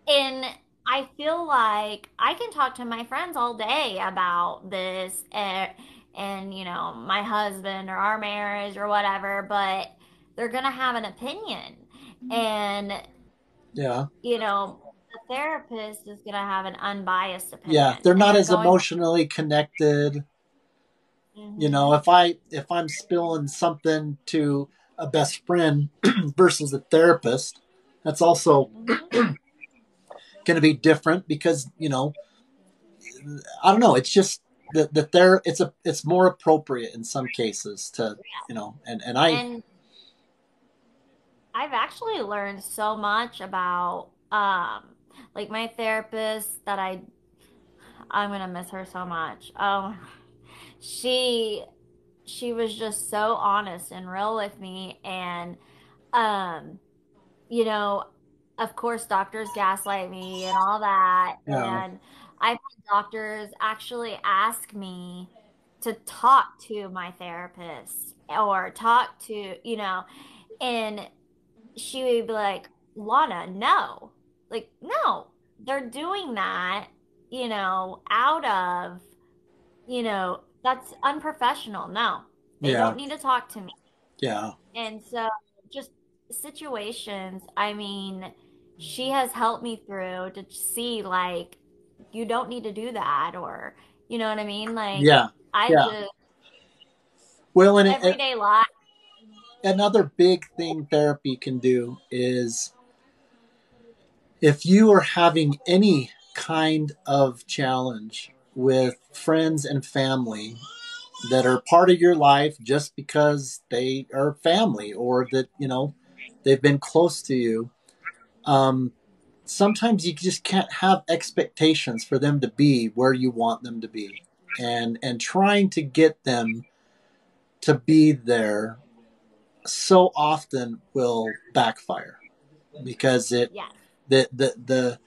and I feel like I can talk to my friends all day about this and my husband or our marriage or whatever, but they're going to have an opinion. And, Yeah. the therapist is going to have an unbiased Yeah. opinion They're and not they're as going emotionally connected. You know, hmm if I'm spilling something to a best friend versus a therapist, that's also hmm going to be different because, I don't know, it's just the there it's more appropriate in some cases to, and I and I've actually learned so much about like my therapist that I'm gonna miss her so much. She she was just so honest and real with me, and um you know of course doctors gaslight me and all that, yeah, and I've had doctors actually ask me to talk to my therapist or talk to and she would be like, Lonna, no. Like, no, they're doing that, out of, that's unprofessional. No, they yeah, don't need to talk to me. yeah, And so, just situations, I mean, she has helped me through to see, like, you don't need to do that, or, you know what I mean? Like, yeah, I yeah. just, Well, everyday life. another big thing therapy can do is if you are having any kind of challenge with friends and family that are part of your life just because they are family or that, they've been close to you, um, sometimes you just can't have expectations for them to be where you want them to be. And trying to get them to be there so often will backfire because Yes. the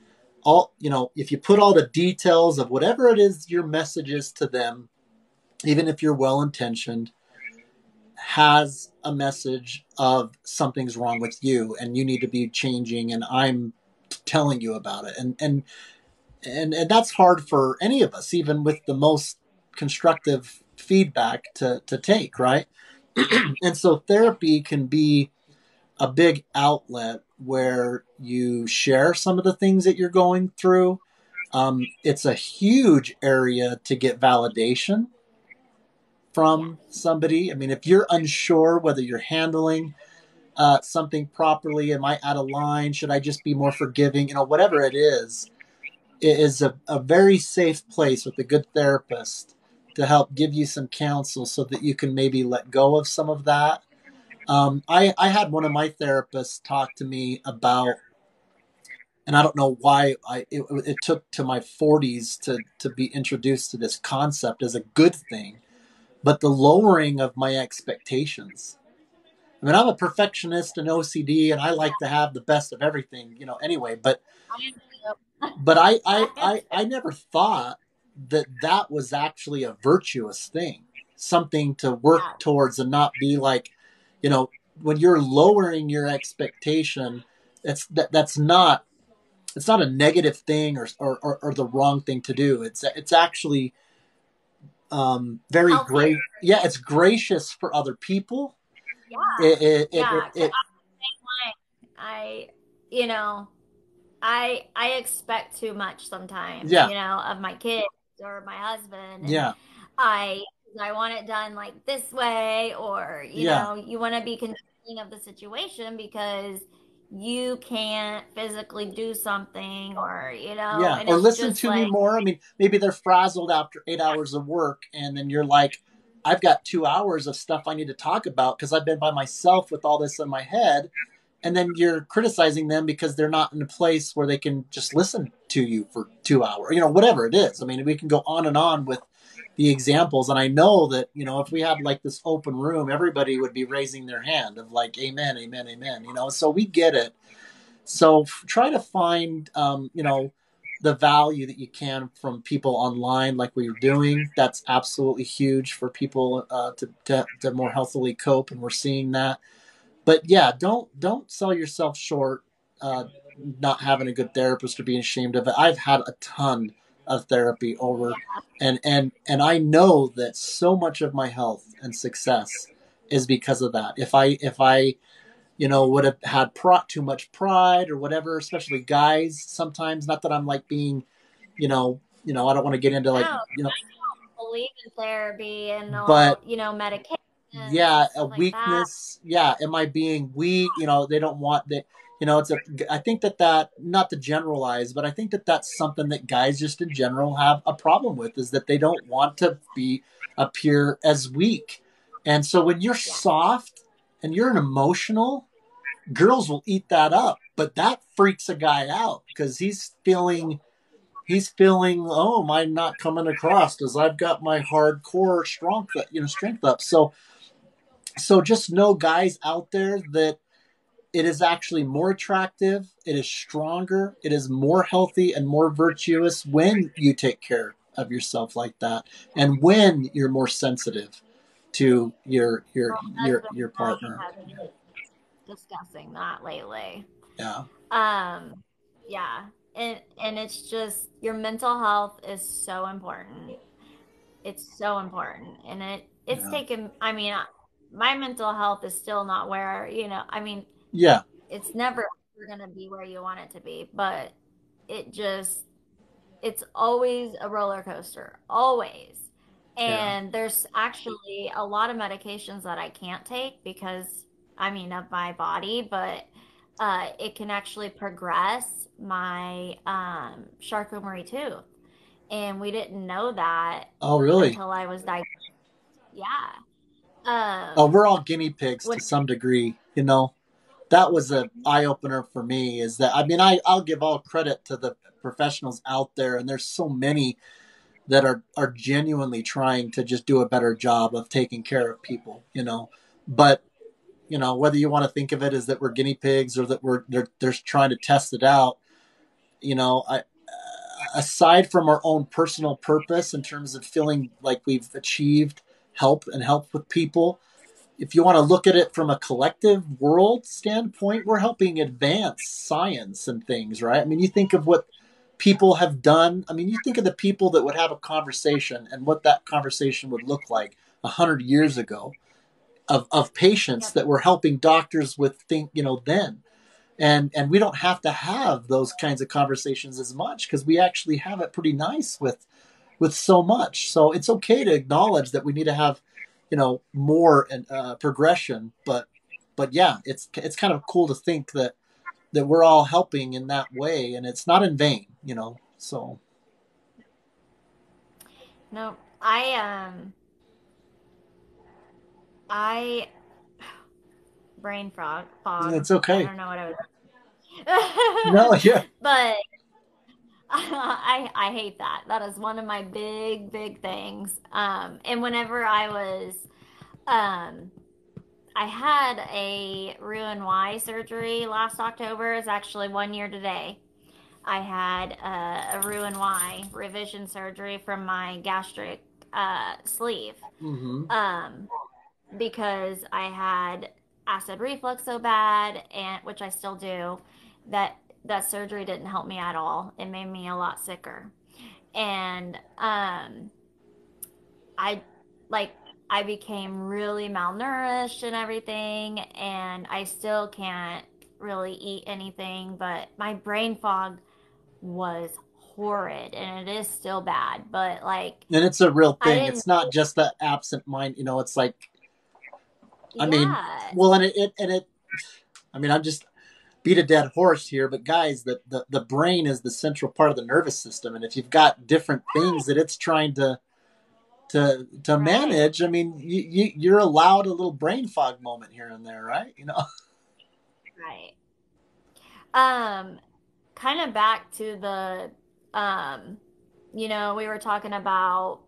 all, if you put all the details of whatever it is your message is to them, even if you're well intentioned, has a message of something's wrong with you and you need to be changing, and I'm telling you about it. And that's hard for any of us, even with the most constructive feedback to take, right? And so Yes. therapy can be a big outlet where you share some of the things that you're going through. It's a huge area to get validation Yes. from somebody. I mean, if you're unsure whether you're handling something properly, am I out of line? Should I just be more forgiving? Whatever it is a very safe place with a good therapist to help give you some counsel so that you can maybe let go of some of that. I had one of my therapists talk to me about, and I don't know why it took to my 40s to be introduced to this concept as a good thing, but the lowering of my expectations. I mean, I'm a perfectionist and OCD, and I Yeah. like to have the best of everything, anyway. But I am too. but I I I am I, too. I never thought that that was actually a virtuous thing, something to work Yeah. towards, and not be like, you know, when you're lowering your expectation, that's not, it's not a negative thing or the wrong thing to do. It's actually very Healthier. great. Yeah, it's gracious for other people. Yeah. Yeah. It I, you know, I expect too much sometimes, yeah, of my kids or my husband, and yeah, I I want it done like this way, or yeah, you want to be controlling of the situation because you can't physically do something, or yeah. and Or it's listen just to me like, more. I mean, maybe they're frazzled after 8 hours of work, and then you're like, I've got 2 hours of stuff I need to talk about because I've been by myself with all this in my head. And then you're criticizing them because they're not in a place where they can just listen to you for 2 hours, whatever it is. I mean, we can go on with the examples. And I know that, if we had like this open room, everybody would be raising their hand of like, amen, amen, amen, so we get it. So try to find, the value that you can from people online, like we are doing. That's absolutely huge for people to more healthily cope, and we're seeing that. But yeah, don't sell yourself short. Not having a good therapist or being ashamed of it. I've had a ton of therapy over, and I know that so much of my health and success is because of that. If I would have had too much pride or whatever, especially guys sometimes. Not that I'm like being, I don't want to get into like, No, believe in therapy and but all, medications yeah, and a stuff like that. weakness. Yeah, am I being weak? They don't want that. It's a. I think that not to generalize, but I think that that's something that guys just in general have a problem with is that they don't want to appear as weak, and so when you're Yeah. soft and you're an emotional, girls will eat that up, but that freaks a guy out because he's feeling, oh, am I not coming across because I've got my hardcore strength up. So just know, guys out there, that it is actually more attractive, it is stronger, it is more healthy and more virtuous when you take care of yourself like that, and when you're more sensitive to your your My your husband your and I partner. have been discussing that lately. Yeah, Um, yeah. And it's just your mental health is so important. It's so important. And it's yeah, taken, I mean, my mental health is still not where, yeah, it's never going to be where you want it to be, but it just it's always a roller coaster, always. yeah. And there's actually a lot of medications that I can't take because, of my body, but it can actually progress my Charcot-Marie tooth. And we didn't know that Oh, really? until I was diagnosed. Yeah. Oh, we're all guinea pigs When to some degree. That was a eye opener for me. Is that, I mean, I'll give all credit to the professionals out there, and there's so many that are genuinely trying to just do a better job of taking care of people. But whether you want to think of it as that we're guinea pigs or that they're trying to test it out. I aside from our own personal purpose in terms of feeling like we've achieved help with people, if you want to look at it from a collective world standpoint, we're helping advance science and things, right? I mean, you think of what people have done. I mean, you think of the people that would have a conversation and what that conversation would look like 100 years ago of patients Yep. that were helping doctors with then. And we don't have to have those kinds of conversations as much because we actually have it pretty nice with so much. So it's okay to acknowledge that we need to have, more progression. But yeah, it's kind of cool to think that we're all helping in that way, and it's not in vain. So No, I brain fog. it's I okay. don't know what I No, was. yeah, But I hate that. That is one of my big things. And whenever um, I had a Roux-en-Y surgery last October. It's actually 1 year today. I had a Roux-en-Y revision surgery from my gastric sleeve. mm-hmm. Um, because I had acid reflux so bad, and which I still do, that that surgery didn't help me at all. It made me a lot sicker. And I like I became really malnourished and everything, and I still can't really eat anything, but my brain fog was horrid, and it is still bad, but like And it's a real I thing. didn't. It's not just the absent mind. It's like, I mean, Yeah. well, and it. I mean, I'm just beat a dead horse here, but guys, the brain is the central part of the nervous system, and if you've got different things that it's trying to Right. manage, I mean, you're allowed a little brain fog moment here and there, right? Right. Um, Kind of back to the, um, we were talking about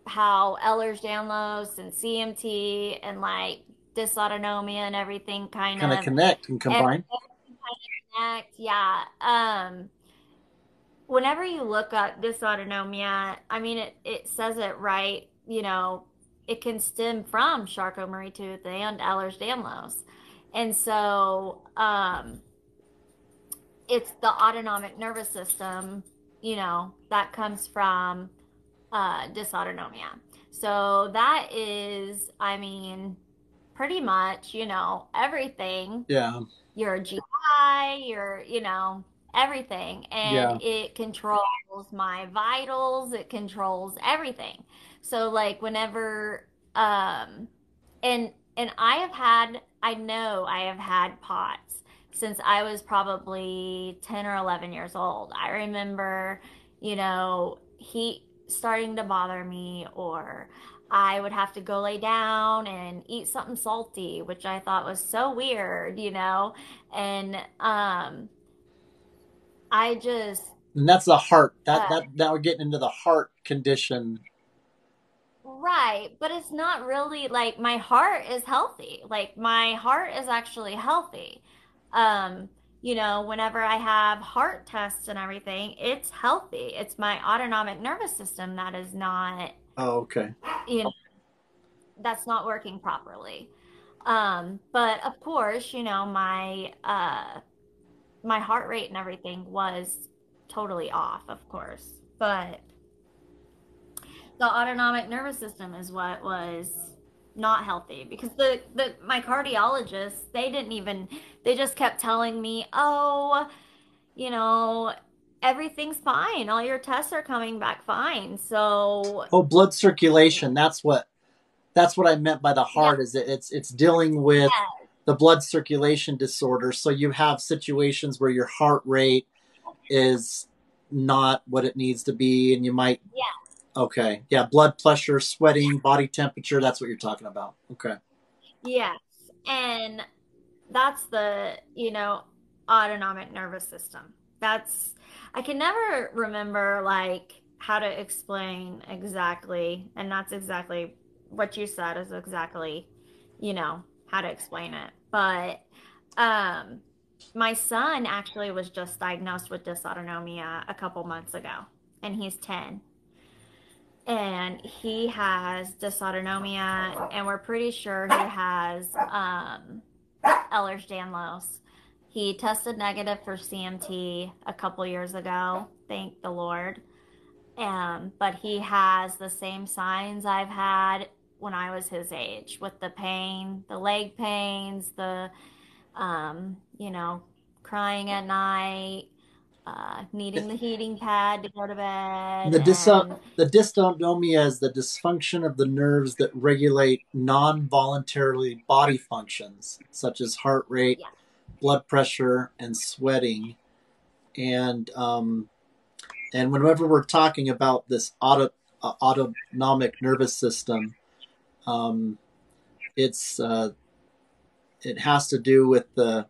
how Ehlers-Danlos and CMT and like dysautonomia and everything Kind of connect and combine. everything kind of connect. Yeah. whenever you look up dysautonomia, I mean, it says it right, it can stem from Charcot-Marie-Tooth and Ehlers-Danlos. And so it's the autonomic nervous system, that comes from dysautonomia. So that is, I mean, pretty much, everything. Yeah. Your GI, everything. And Yeah. it controls my vitals, it controls everything. So like whenever and I know I have had POTS since I was probably 10 or 11 years old. I remember, heat starting to bother me, or I would have to go lay down and eat something salty, which I thought was so weird, and I just And that's the heart. That uh, that now we're getting into the heart condition. right, but it's not really like my heart is healthy. Like my heart is actually healthy. Um, whenever I have heart tests and everything, it's healthy. It's my autonomic nervous system that is not, Oh, okay. you know, that's not working properly. But of course, my heart rate and everything was totally off, of course. But the autonomic nervous system is what was not healthy, because the my cardiologists, they just kept telling me, oh, you know everything's fine, all your tests are coming back fine. So Oh, blood circulation. That's what I meant by the yeah, heart. Is it's dealing with yeah, the blood circulation disorder. So you have situations where your heart rate is not what it needs to be, and you might. yeah. Okay, yeah, blood pressure, sweating, body temperature. That's what you're talking about. Okay. Yes. And that's the, autonomic nervous system. That's, I can never remember like how to explain exactly, and that's exactly what you said is exactly, how to explain it. But um my son actually was just diagnosed with dysautonomia a couple months ago, and he's 10, and he has dysautonomia, and we're pretty sure he has Ehlers-Danlos. He tested negative for CMT a couple years ago, thank the Lord. But he has the same signs I've had when I was his age, with the pain, the leg pains, the crying at night, needing the heating pad to go to bed, The and the dysautonomia is the dysfunction of the nerves that regulate non-voluntarily body functions such as heart rate, yeah, blood pressure, and sweating. And and whenever we're talking about this autonomic nervous system, um, it's it has to do with uh,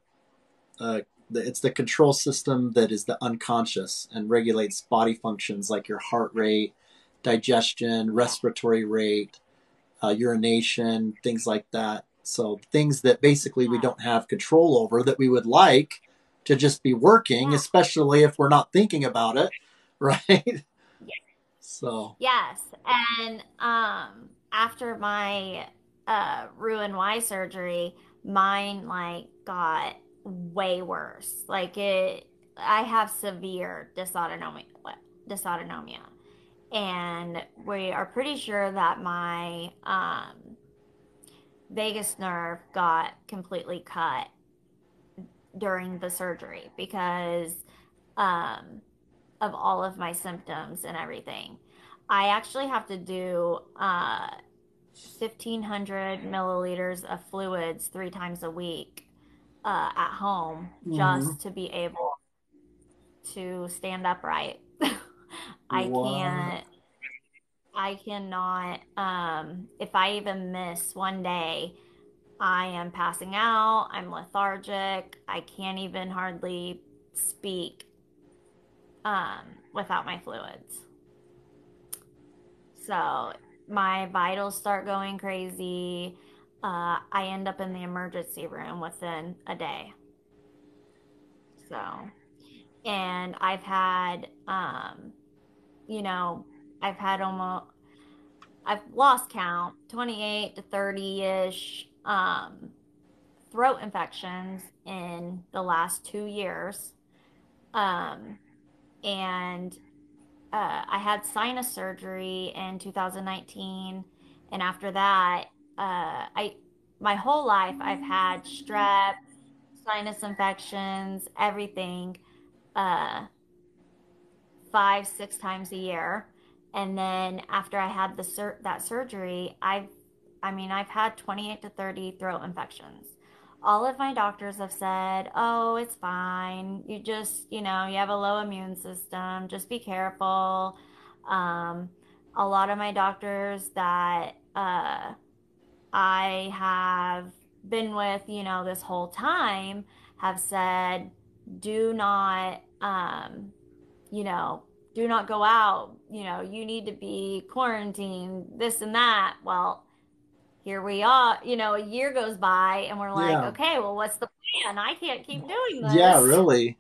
it's the control system that is the unconscious and regulates body functions like your heart rate, digestion, yeah, respiratory rate, urination, things like that. So things that basically we yeah, don't have control over that we would like to just be working, yeah, especially if we're not thinking about it, right? yeah. So, Yes. And after my Roux-en-Y surgery, mine like got way worse. Like I have severe dysautonomia. And we are pretty sure that my vagus nerve got completely cut during the surgery because um, of all of my symptoms and everything. I actually have to do 1,500 milliliters of fluids 3 times a week at home mm-hmm. just to be able to stand upright. I What? can't, I cannot, if I even miss one day, I am passing out, I'm lethargic, I can't even hardly speak without my fluids. So my vitals start going crazy. I end up in the emergency room within a day. So And I've had, you know, I've had almost, I've lost count, 28 to 30-ish throat infections in the last 2 years. Um, and I had sinus surgery in 2019, and after that, I my whole life I've had strep, sinus infections, everything, uh, 5, 6 times a year. And then after I had that surgery, I've had 28 to 30 throat infections. All of my doctors have said, "Oh, it's fine. You just, you have a low immune system. Just be careful." Um, a lot of my doctors that I have been with, this whole time have said, "Do not, you know, do not go out. You need to be quarantined, this and that." Well, here we are, a year goes by and we're like, Yeah. okay, well, what's the plan? I can't keep doing Yeah, this. really.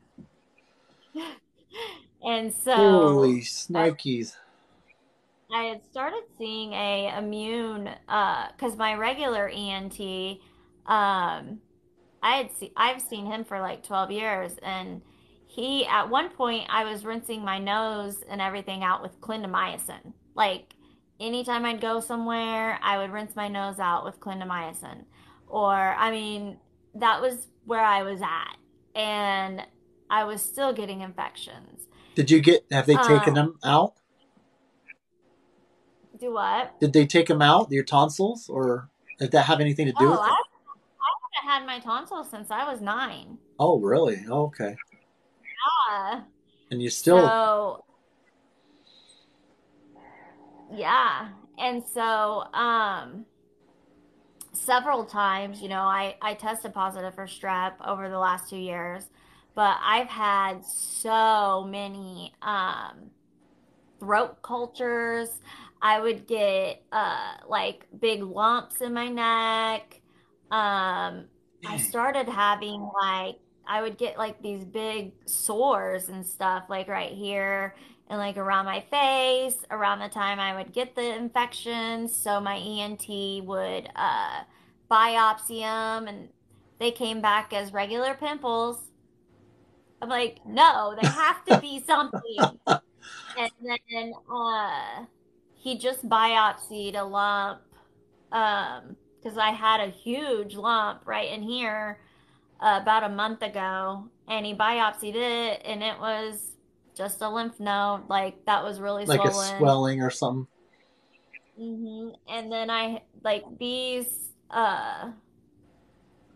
And Holy so snikes. I had started seeing a immune, because my regular ENT, um, I've seen him for like 12 years, and he at one point I was rinsing my nose and everything out with clindamycin. Like anytime I'd go somewhere, I would rinse my nose out with clindamycin. Or I mean, that was where I was at. And I was still getting infections. Have they taken Um, them out? do what? Did they take them out, your tonsils? Or did that have anything to do Oh, with it? I haven't had my tonsils since I was 9. Oh, really? Oh, okay. Uh, And you still, so yeah. And so, several times, I tested positive for strep over the last 2 years, but I've had so many, throat cultures. I would get like big lumps in my neck. I dang. started having like I would get like these big sores and stuff like right here and like around my face around the time I would get the infections. So my ENT would biopsy them and they came back as regular pimples. I'm like, no, they have to be something. And then he just biopsied a lump because I had a huge lump right in here about a month ago, and he biopsied it, and it was just a lymph node, like that was really Like a swollen. swelling or something? And then I like these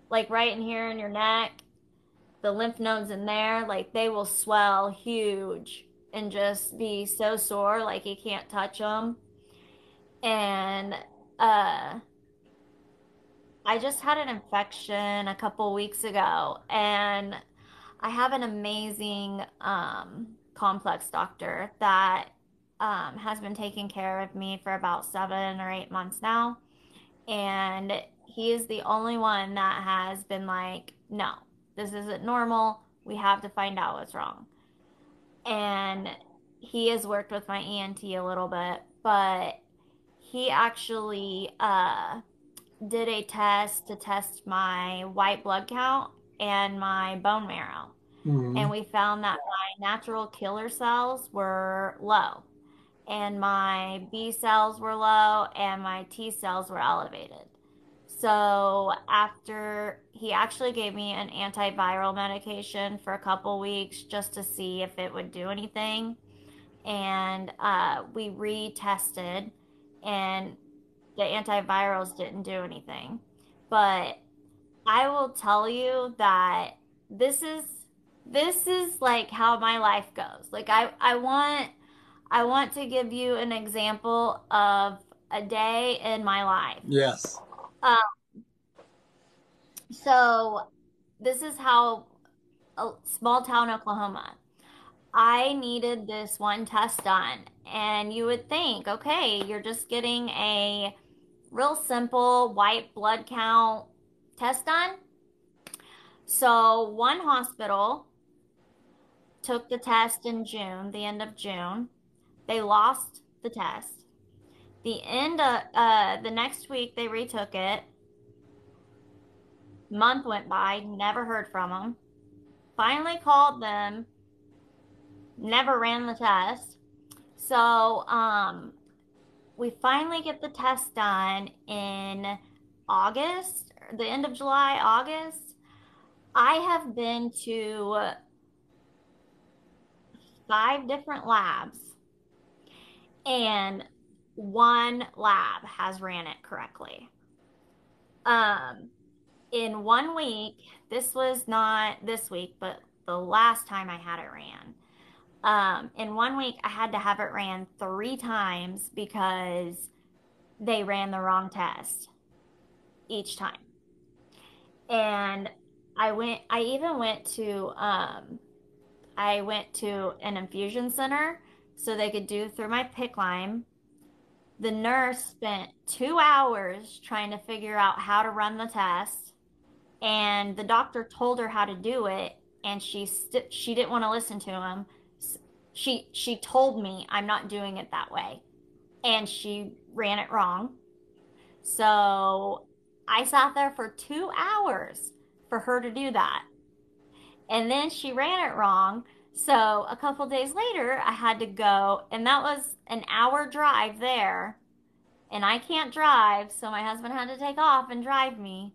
like right in here in your neck, the lymph nodes in there, like they will swell huge and just be so sore, like you can't touch them. And uh I just had an infection a couple weeks ago, and I have an amazing complex doctor that has been taking care of me for about 7 or 8 months now. And he is the only one that has been like, no, this isn't normal. We have to find out what's wrong. And he has worked with my ENT a little bit, but he actually did a test to test my white blood count and my bone marrow. Mm-hmm. And we found that my natural killer cells were low, and my B cells were low, and my T cells were elevated. So after he actually gave me an antiviral medication for a couple weeks just to see if it would do anything. And we retested, and the antivirals didn't do anything. But I will tell you that this is this is like how my life goes. Like I want to give you an example of a day in my life. Yes. Um, so this is how a small town Oklahoma. I needed this one test done, and you would think, okay, you're just getting a real simple white blood count test done. So one hospital took the test in June, the end of June. They lost the test. The end of the next week, they retook it. Month went by, never heard from them. Finally called them, never ran the test. So, we finally get the test done in August, the end of July, August. I have been to 5 different labs, and one lab has ran it correctly. Um, in 1 week, this was not this week, but the last time I had it ran. In 1 week, I had to have it ran 3 times because they ran the wrong test each time. And I went to an infusion center so they could do through my PICC line. The nurse spent 2 hours trying to figure out how to run the test, and the doctor told her how to do it, and she didn't want to listen to him. She told me I'm not doing it that way, and she ran it wrong. So I sat there for 2 hours for her to do that. And then she ran it wrong. So a couple days later, I had to go, and that was an hour drive there. And I can't drive, so my husband had to take off and drive me.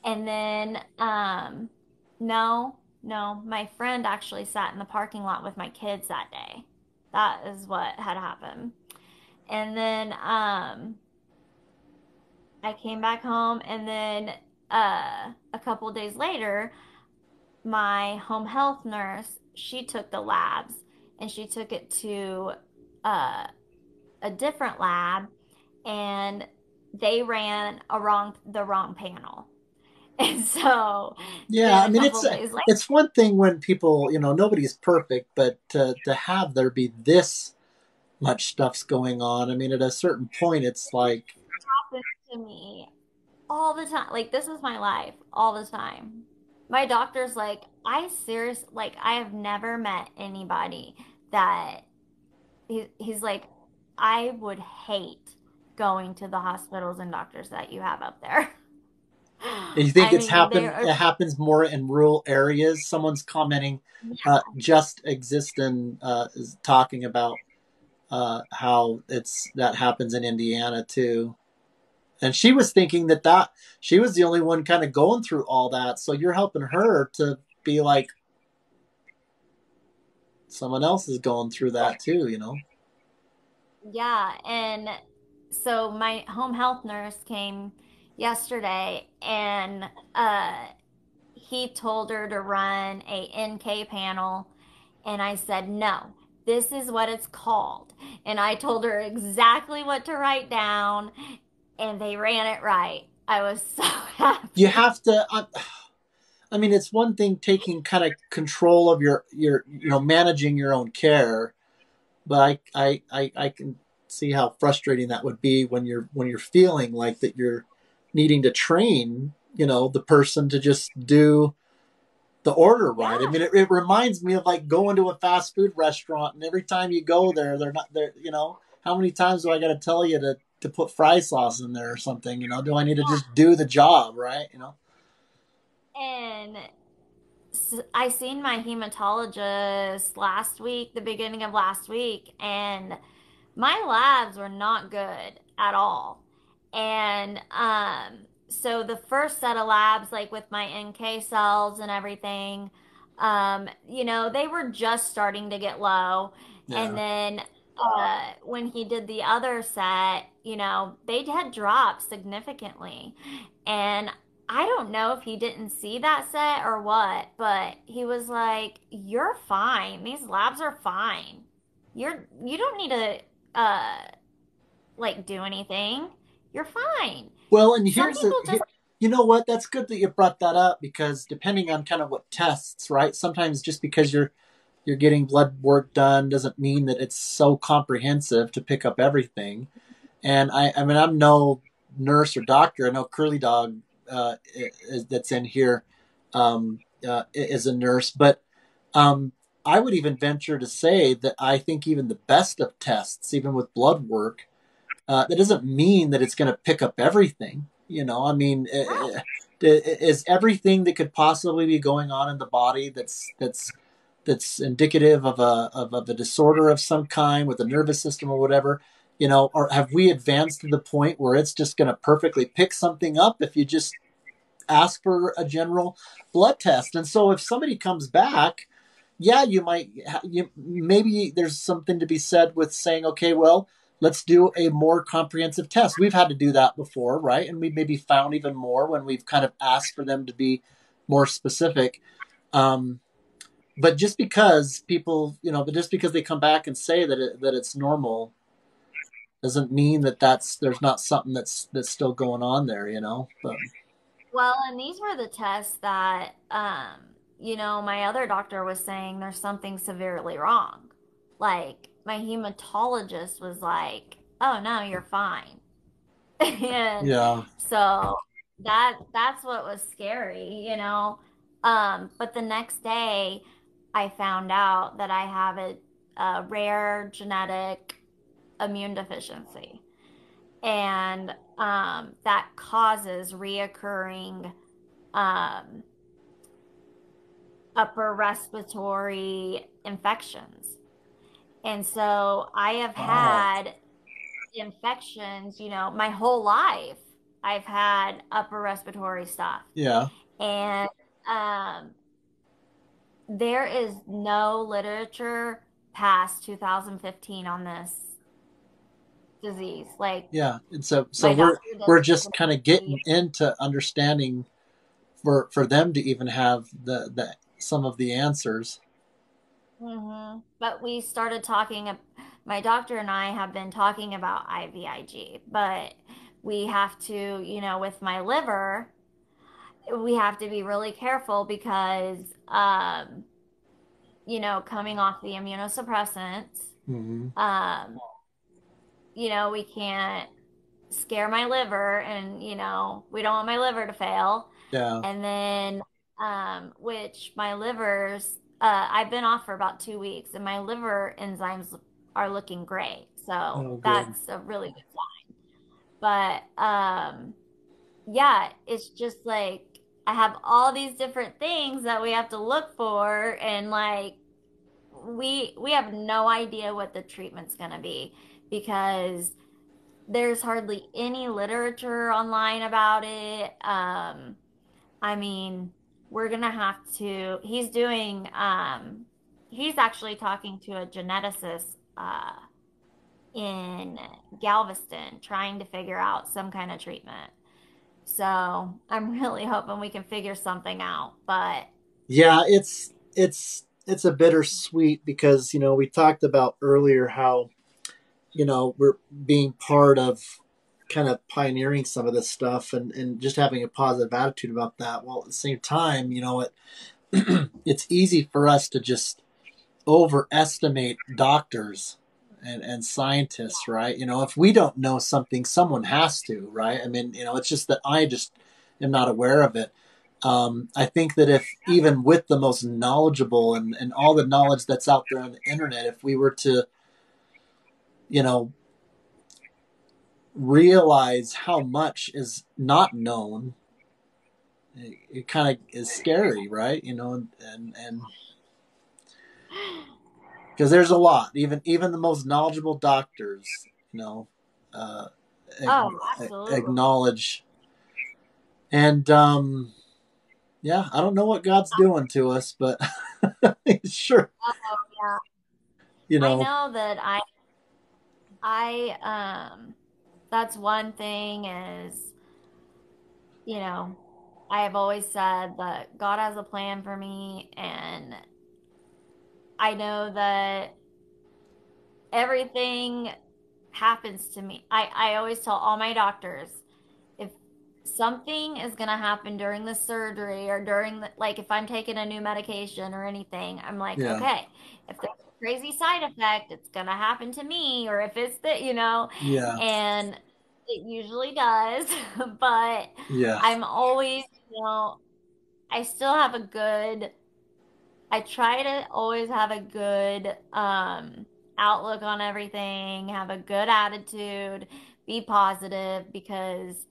And then, no, my friend actually sat in the parking lot with my kids that day. That is what had happened. And then, I came back home, and then, a couple days later, my home health nurse, she took the labs and she took it to uh, a different lab, and they ran the wrong panel. And so Yeah, then I a mean couple days later, it's one thing when people, nobody's perfect, but to have there be this much stuff's going on. I mean, at a certain point, it's like, it happens to me all the time. Like, this is my life all the time. My doctor's like, I have never met anybody that he's like, I would hate going to the hospitals and doctors that you have up there. you think I mean, they it are, happens more in rural areas. Someone's commenting, just existing, is talking about how that happens in Indiana too. And she was thinking that she was the only one kind of going through all that. So you're helping her to be like, someone else is going through that too. yeah. And so my home health nurse came yesterday, and he told her to run a NK panel, and I said, no, this is what it's called. And I told her exactly what to write down, and they ran it right. I was so You happy. have to. I mean, it's one thing taking kind of control of your managing your own care, but I can see how frustrating that would be when you're feeling like that you're needing to train the person to just do the order right. I Yeah. mean, it reminds me of like going to a fast food restaurant, and every time you go there, they're not there. How many times do I got to tell you to put fry sauce in there or something? Do I need to just do the job right? And I seen my hematologist last week, the beginning of last week, and my labs were not good at all. And so the first set of labs, like with my NK cells and everything, they were just starting to get low. And Yeah. then when he did the other set, they had dropped significantly. And I don't know if he didn't see that set or what, but he was like, "You're fine. These labs are fine. You don't need to uh like do anything. You're fine." Well, and Some people just you know what? That's good that you brought that up, because depending on kind of what tests, right? Sometimes just because you're getting blood work done doesn't mean that it's so comprehensive to pick up everything. And I mean, I'm no nurse or doctor. I know Curly Dog, that's in here, is a nurse, but I would even venture to say that I think even the best of tests, even with blood work, that doesn't mean that it's going to pick up everything. I mean, Right. is everything that could possibly be going on in the body that's indicative of a disorder of some kind with the nervous system or whatever, or have we advanced to the point where it's just going to perfectly pick something up if you just ask for a general blood test? And so if somebody comes back, yeah, maybe there's something to be said with saying, okay, well, let's do a more comprehensive test. We've had to do that before, right? And we maybe found even more when we've kind of asked for them to be more specific. Um, but just because but just because they come back and say that it's normal doesn't mean there's not something that's still going on there. But Well, and these were the tests that, my other doctor was saying there's something severely wrong. Like, my hematologist was like, oh, no, you're fine. And yeah, so that's what was scary. But the next day I found out that I have a rare genetic immune deficiency. And that causes reoccurring um, upper respiratory infections. And so I have wow, had infections, my whole life. I've had upper respiratory stuff. yeah, And um, there is no literature past 2015 on this disease. Like, yeah. And so my we're doctor we're doesn't just even kind of see. getting into understanding for them to even have the some of the answers. But we started talking, my doctor and I have been talking about IVIG, but we have to, with my liver, we have to be really careful because, coming off the immunosuppressants, Mm-hmm. um, we can't scare my liver and, we don't want my liver to fail. Yeah. And then, which my liver's, I've been off for about 2 weeks and my liver enzymes are looking great. So Oh, good. that's a really good sign. But, yeah, it's just like I have all these different things that we have to look for, and like we have no idea what the treatment's going to be because there's hardly any literature online about it. I mean, we're gonna have to. He's actually talking to a geneticist in Galveston, trying to figure out some kind of treatment. So I'm really hoping we can figure something out. But Yeah, it's a bittersweet because we talked about earlier how we're being part of kind of pioneering some of this stuff and just having a positive attitude about that. Well, at the same time, it's easy for us to just overestimate doctors and scientists, right? If we don't know something, someone has to, right? I mean, it's just that I just am not aware of it. I think that if even with the most knowledgeable and all the knowledge that's out there on the internet, if we were to, you know, realize how much is not known, it kind of is scary, right? And because there's a lot, even the most knowledgeable doctors, uh, oh, absolutely. acknowledge. And yeah, I don't know what God's doing to us, but sure, Oh, yeah. you I know, know that that's one thing is, you know, I have always said that God has a plan for me, and I know that everything happens to me. I always tell all my doctors if something is going to happen during the surgery or during like if I'm taking a new medication or anything, I'm like, yeah, okay, if there's a crazy side effect, it's going to happen to me, or if it's yeah, and it usually does. But yeah, I'm always, I still have a good I try to always have a good outlook on everything, have a good attitude, be positive, because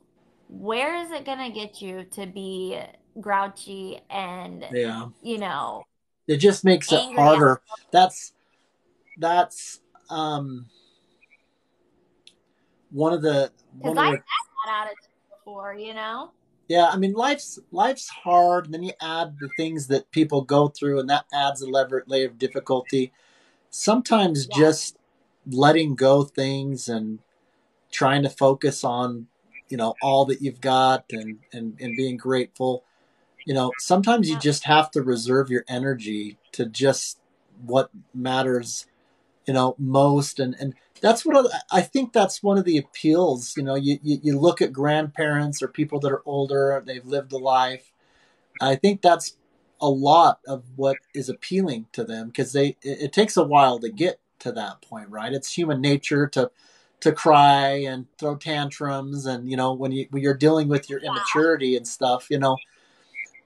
where is it going to get you to be grouchy and, Yeah. you know, It just makes it angry at? harder. That's um, one of the Because one of I've the had that attitude before, yeah. I mean, life's hard, and then you add the things that people go through, and that adds a layer of difficulty. Sometimes Yeah. just letting go things and trying to focus on all that you've got, and being grateful. Sometimes you Yeah. just have to reserve your energy to just what matters most, and that's what I think. That's one of the appeals. You look at grandparents or people that are older, they've lived a life. I think that's a lot of what is appealing to them, because it takes a while to get to that point, right? It's human nature to cry and throw tantrums, and when you're dealing with your immaturity and stuff,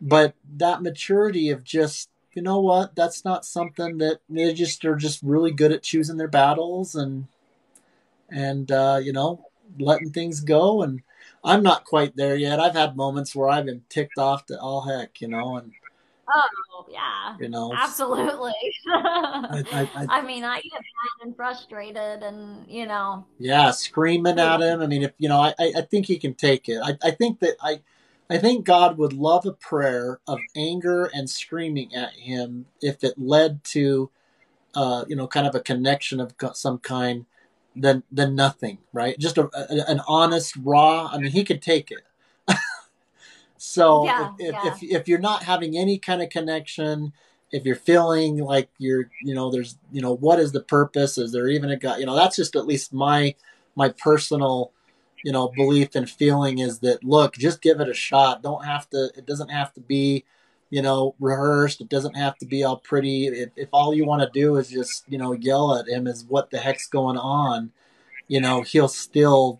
but that maturity of just, what, that's not something that they're just really good at choosing their battles, and letting things go. And I'm not quite there yet. I've had moments where I've been ticked off to all heck, and Oh, yeah, you know absolutely. I I mean, I get mad and frustrated and, yeah, screaming you at know, him. I mean, if I think he can take it. I think that I think God would love a prayer of anger and screaming at him if it led to kind of a connection of some kind, than nothing, right? Just an honest, raw. I mean, he could take it. So if, yeah, if yeah, if if you're not having any kind of connection, if you're feeling like there's, what is the purpose? Is there even a God? That's just at least my personal, belief and feeling, is that, look, just give it a shot. Don't have to. It doesn't have to be, rehearsed. It doesn't have to be all pretty. If all you want to do is just, yell at him, is what the heck's going on, he'll still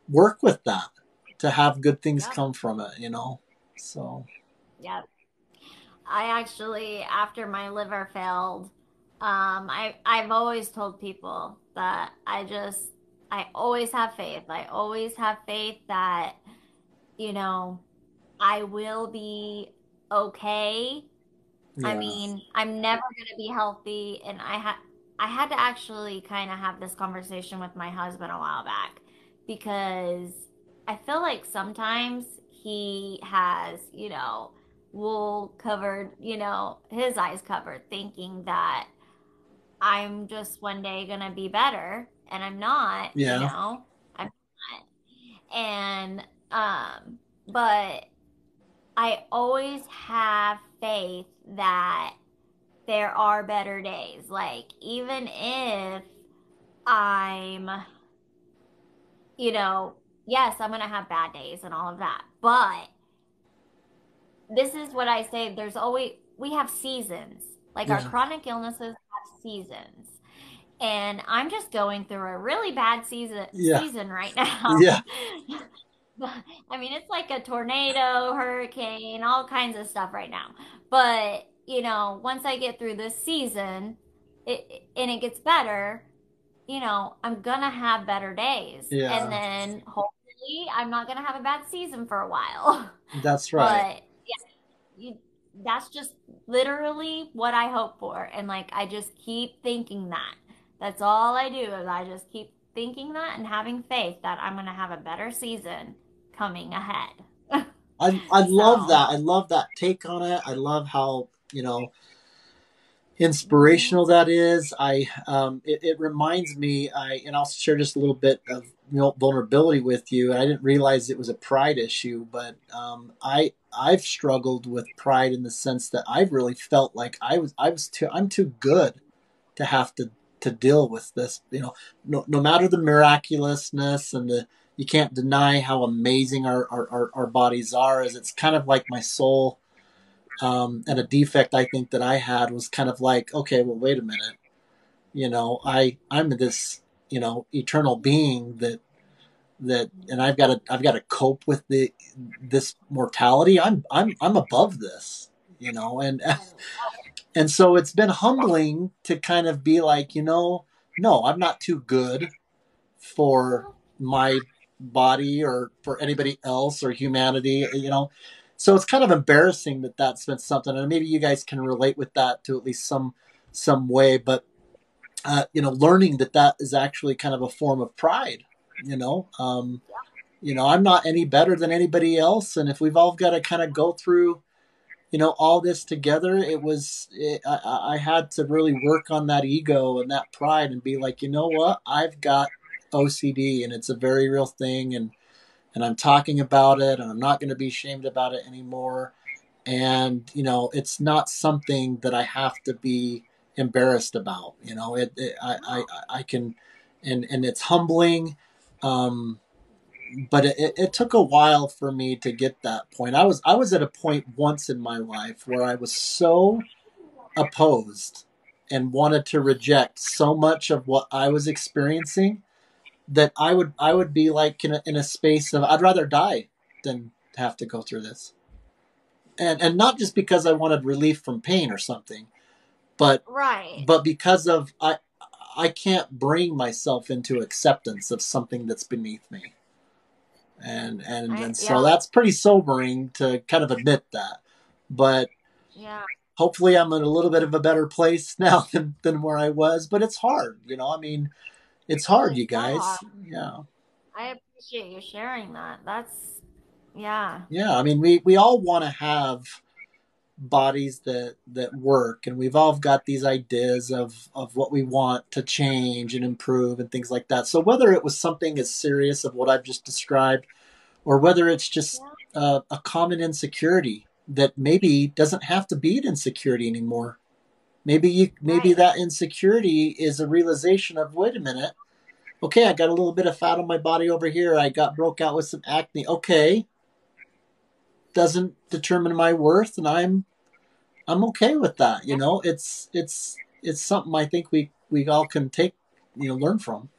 work with that to have good things yep, come from it. So yep. I actually, after my liver failed, I've always told people that I always have faith. I always have faith that, you know, I will be okay. I yeah, mean, I'm never going to be healthy, and I had to actually kind of have this conversation with my husband a while back, because I feel like sometimes he has, wool covered, his eyes covered, thinking that I'm just one day going to be better, and I'm not, yeah, I'm not. And but I always have faith that there are better days. Like, even if I'm, yes, I'm going to have bad days and all of that. But this is what I say, we have seasons. Like, our yeah, chronic illnesses have seasons. And I'm just going through a really bad yeah, season right now. yeah, I mean, it's like a tornado, hurricane, all kinds of stuff right now. But, once I get through this season, and it gets better, I'm gonna have better days. And yeah. then hopefully I'm not gonna have a bad season for a while. That's right. But you, that's just literally what I hope for. And like, I just keep thinking that. That's all I do, is I just keep thinking that and having faith that I'm going to have a better season coming ahead. I love So, that. I love that take on it. I love how mhm. inspirational that is. It reminds me. And I'll share just a little bit of vulnerability with you. I didn't realize it was a pride issue, but I've struggled with pride in the sense that I've really felt like I'm too good to have to deal with this. No matter the miraculousness, and you can't deny how amazing our bodies are. As it's kind of like my soul, and a defect I think that I had was kind of like, okay, well, wait a minute. I'm this eternal being that and I've got to cope with this mortality. I'm above this, and so it's been humbling to kind of be like, no, I'm not too good for my body or for anybody else or humanity. So it's kind of embarrassing that that's been something, and maybe you guys can relate with that to at least some way. But learning that is actually kind of a form of pride. I'm not any better than anybody else, and if we've all got to kind of go through all this together, I had to really work on that ego and that pride and be like, you know what, I've got OCD and it's a very real thing, and I'm talking about it, and I'm not going to be ashamed about it anymore. And it's not something that I have to be embarrassed about. I can, and it's humbling. But it took a while for me to get that point. I was at a point once in my life where I was so opposed and wanted to reject so much of what I was experiencing that I would be like in a space of I'd rather die than have to go through this. And not just because I wanted relief from pain or something, but Right. because of I can't bring myself into acceptance of something that's beneath me. And so Yeah. that's pretty sobering to kind of admit that. But Yeah. hopefully I'm in a little bit of a better place now than where I was. But it's hard, I mean, it's It hard, is you so hard. guys. Yeah. I appreciate you sharing that. Yeah. Yeah. I mean, we all want to have bodies that work, and we've all got these ideas of what we want to change and improve and things like that. So whether it was something as serious of what I've just described, or whether it's just Yeah. a common insecurity that maybe doesn't have to be an insecurity anymore. Maybe Right. that insecurity is a realization of, wait a minute, okay, I got a little bit of fat on my body over here. I got broke out with some acne. Okay, doesn't determine my worth, and I'm okay with that. Yeah. It's something I think we all can take, learn from.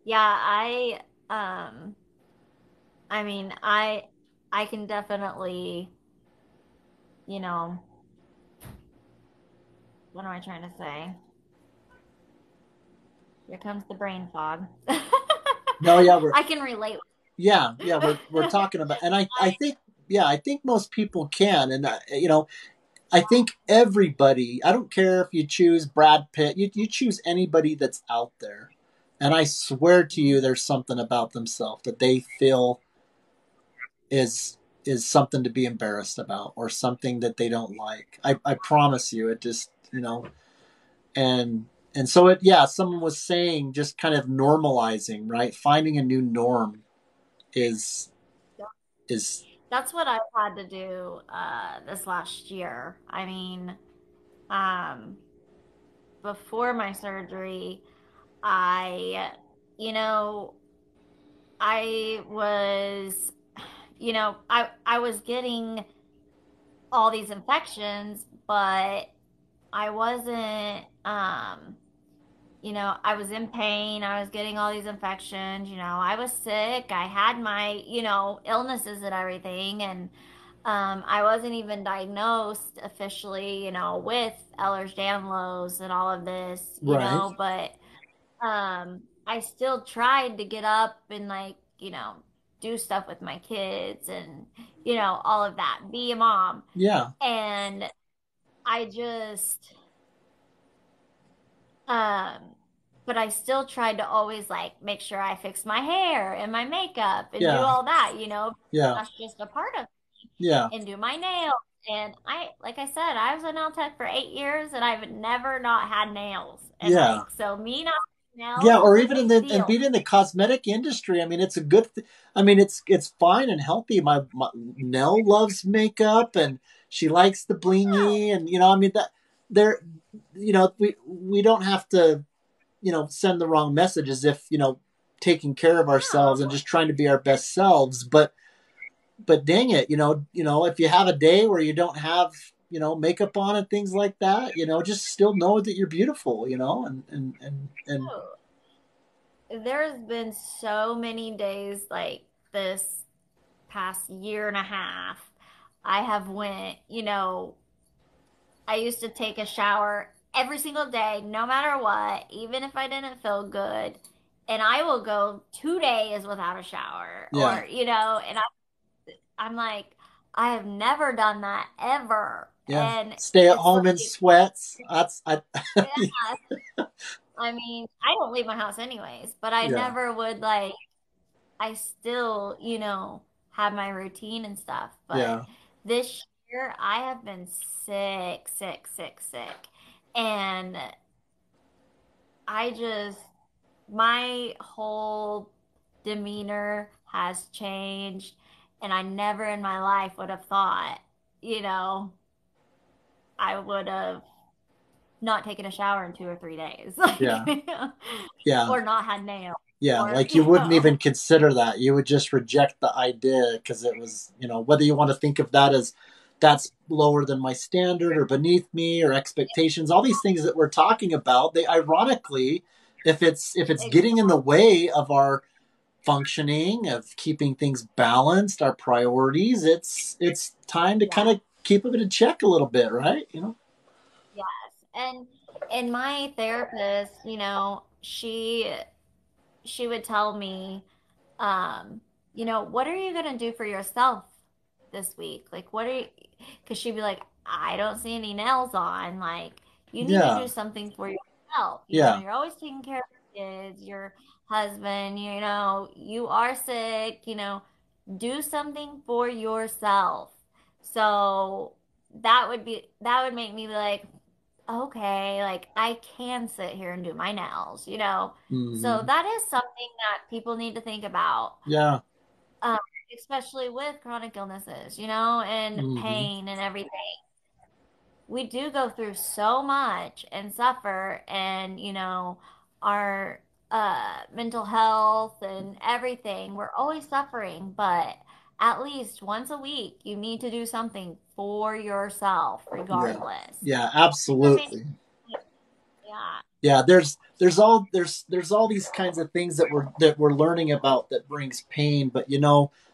Yeah, um I mean, I can definitely, you know, what am I trying to say? Here comes the brain fog. No, yeah, I can relate. yeah, we're talking about, and I think, yeah, I think most people can, and I think everybody. I don't care if you choose Brad Pitt, you choose anybody that's out there, and I swear to you, there's something about themselves that they feel is something to be embarrassed about, or something that they don't like. I promise you, it just and so yeah, someone was saying just kind of normalizing, right? Finding a new norm is is That's what I've had to do this last year. I mean, um, before my surgery, I, you know, I was, I was getting all these infections, but I wasn't, I was in pain. I was getting all these infections. I was sick. I had my, illnesses and everything. And I wasn't even diagnosed officially, with Ehlers-Danlos and all of this, right. but I still tried to get up and, like, do stuff with my kids and, all of that, be a mom. Yeah, And I just, um, but I still tried to always, like, make sure I fixed my hair and my makeup and do yeah, all that, yeah, that's just a part of me, yeah, and do my nails. And like I said, I was a nail tech for 8 years and I've never not had nails. And, yeah. like, so me not having nails Yeah, or was a even big and deal. being in the cosmetic industry. I mean, it's a good. I mean, it's fine and healthy. My Nell loves makeup, and she likes the blingy, and I mean that there, we don't have to send the wrong messages if taking care of ourselves and No, just trying to be our best selves. But dang it, if you have a day where you don't have makeup on and things like that, just still know that you're beautiful, and there's been so many days like this past year and a half. I have went, I used to take a shower every single day, no matter what, even if I didn't feel good. And I will go 2 days without a shower Yeah, and I'm like, I have never done that ever. yeah. And Stay at it's home in like, sweats. That's I. yeah, I mean, I don't leave my house anyways, but I Yeah, never would like, I still, have my routine and stuff. But yeah, this year I have been sick, sick, sick, sick. And I just, my whole demeanor has changed. And I never in my life would have thought, you know, I would have not taken a shower in 2 or 3 days, yeah, yeah. or not had nails, Yeah, or like you wouldn't even consider that. You would just reject the idea because it was, whether you want to think of that as that's lower than my standard or beneath me or expectations, all these things that we're talking about, they ironically, if it's getting in the way of our functioning, of keeping things balanced, our priorities, it's time to kind yeah, of keep it in check a little bit, right? yes, and my therapist, she would tell me, um, what are you gonna do for yourself this week? Like, what are you? Because she'd be like, I don't see any nails on. Like, you need to Yeah, do something for yourself. yeah, You're always taking care of your kids, your husband. You are sick. Do something for yourself. So that would make me like, okay, like I can sit here and do my nails. So hmm, that is something that people need to think about, yeah, um, especially with chronic illnesses, and hmm, pain and everything. We do go through so much and suffer, and our mental health and everything. We're always suffering, but at least once a week, you need to do something for yourself, yeah, regardless. yeah, Think of any, absolutely. yeah, Yeah, there's all these kinds of things that we're learning about that brings pain, but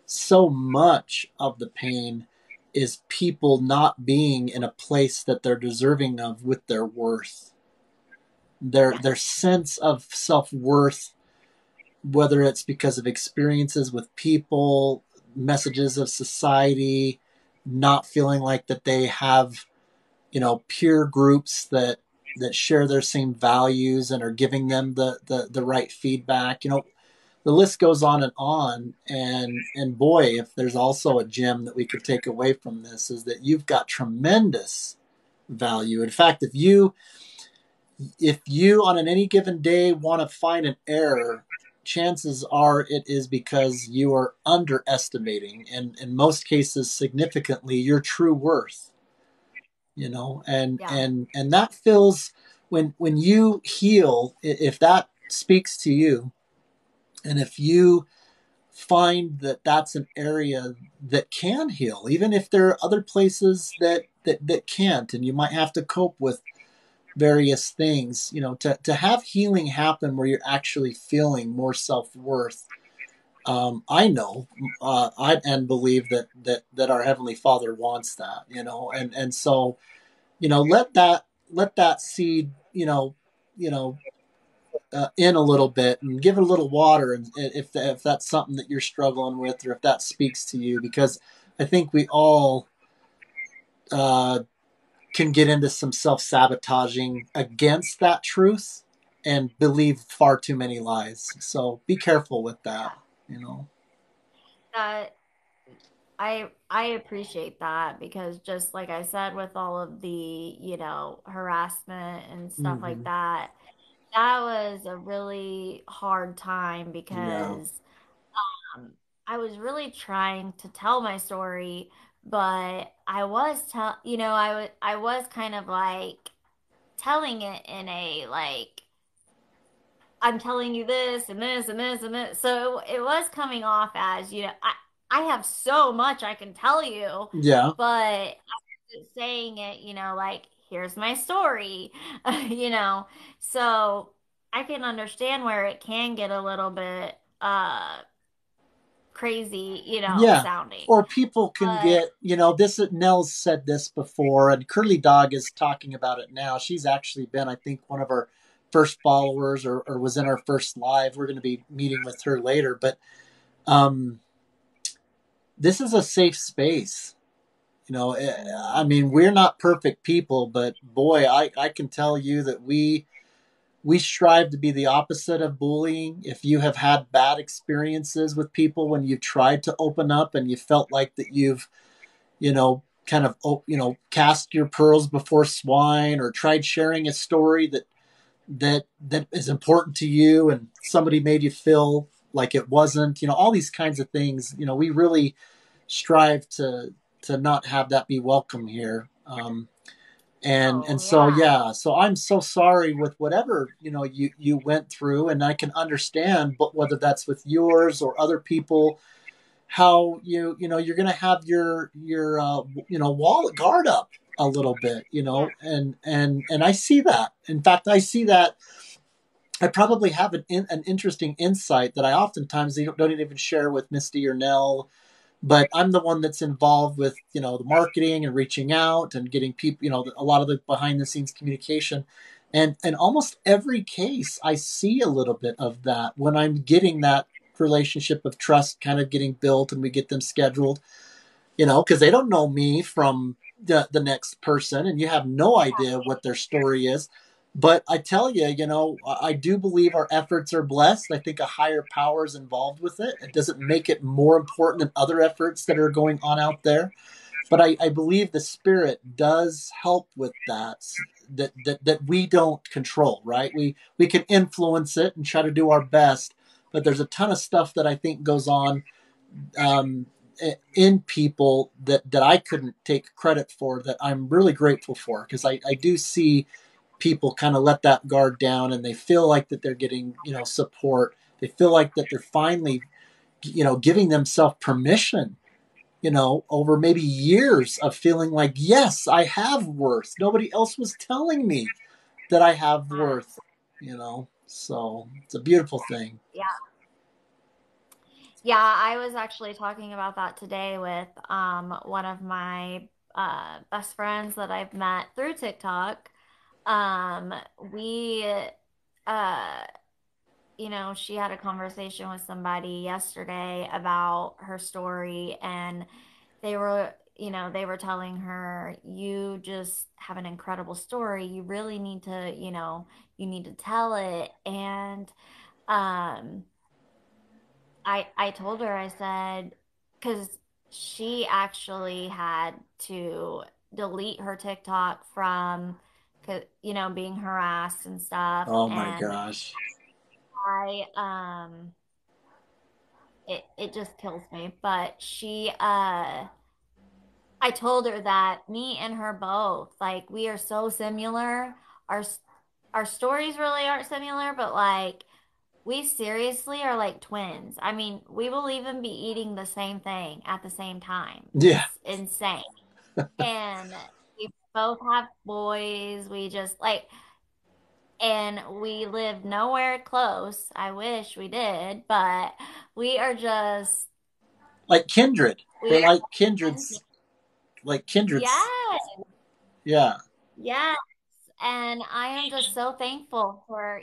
so much of the pain is people not being in a place that they're deserving of with their worth, their yes, sense of self-worth, whether it's because of experiences with people, messages of society, not feeling like that they have peer groups that share their same values and are giving them the right feedback. The list goes on and on. And boy, if there's also a gem that we could take away from this, is that you've got tremendous value. In fact, if you on any given day want to find an error, chances are it is because you are underestimating, and in most cases significantly, your true worth. and yeah, and and that feels, when you heal, if that speaks to you, and if you find that that's an area that can heal, even if there are other places that can't, and you might have to cope with various things, to have healing happen where you're actually feeling more self-worth. I know, I and believe that our Heavenly Father wants that, and so let that seed, in a little bit, and give it a little water, and if that's something that you're struggling with, or if that speaks to you, because I think we all uh, can get into some self-sabotaging against that truth and believe far too many lies. So be careful with that. yeah. You know. That I appreciate that because just like I said, with all of the, harassment and stuff like Hmm. that was a really hard time Yeah. because um, I was really trying to tell my story, but I was kind of like telling it in a like I'm telling you this and this and this and this. So it was coming off as, I have so much I can tell you, Yeah. but I was saying it, like, here's my story, you know. So I can understand where it can get a little bit crazy, Yeah. sounding. Or people can But get, this, Nell's said this before, and Curly Dog is talking about it now. She's actually been, I think, one of our first followers, or was in our first live. We're going to be meeting with her later. But um, this is a safe space. I mean, we're not perfect people, but boy, I can tell you that we strive to be the opposite of bullying. If you have had bad experiences with people when you tried to open up and you felt like that you've, kind of, cast your pearls before swine, or tried sharing a story that is important to you and somebody made you feel like it wasn't, all these kinds of things, we really strive to not have that be welcome here. And oh so, yeah, yeah, so I'm so sorry with whatever you went through, and I can understand, but whether that's with yours or other people, how you're going to have your wallet guard up a little bit, yeah, and I see that. In fact, I see that. I probably have an interesting insight that I oftentimes don't even share with Misty or Nell, but I'm the one that's involved with the marketing and reaching out and getting people, a lot of the behind the scenes communication, and almost every case I see a little bit of that when I'm getting that relationship of trust kind of getting built and we get them scheduled, because they don't know me from the next person, and you have no idea what their story is. But I tell you, I do believe our efforts are blessed. I think a higher power is involved with it. It doesn't make it more important than other efforts that are going on out there. But I believe the spirit does help with that we don't control, right? We can influence it and try to do our best, but there's a ton of stuff that I think goes on um, in people that I couldn't take credit for, that I'm really grateful for, because I do see people kind of let that guard down and they feel like that they're getting support. They feel like that they're finally giving themselves permission, over maybe years of feeling like, yes, I have worth. Nobody else was telling me that I have worth, so it's a beautiful thing. yeah. Yeah, I was actually talking about that today with one of my best friends that I've met through TikTok. Um, we uh she had a conversation with somebody yesterday about her story, and they were telling her, you just have an incredible story. You really need to, you need to tell it. And um I told her, I said, because she actually had to delete her TikTok from, being harassed and stuff. Oh my And gosh. I, it just kills me. But I told her that me and her both, like, we are so similar. Our, our stories really aren't similar, but like, we seriously are like twins. I mean, we will even be eating the same thing at the same time. Yeah. It's insane. And we both have boys. We just like, and we live nowhere close. I wish we did, but we are just, Like kindred. we We're are like twins. kindreds. Like kindreds. Yes, Yeah. yes. And I am just so thankful for,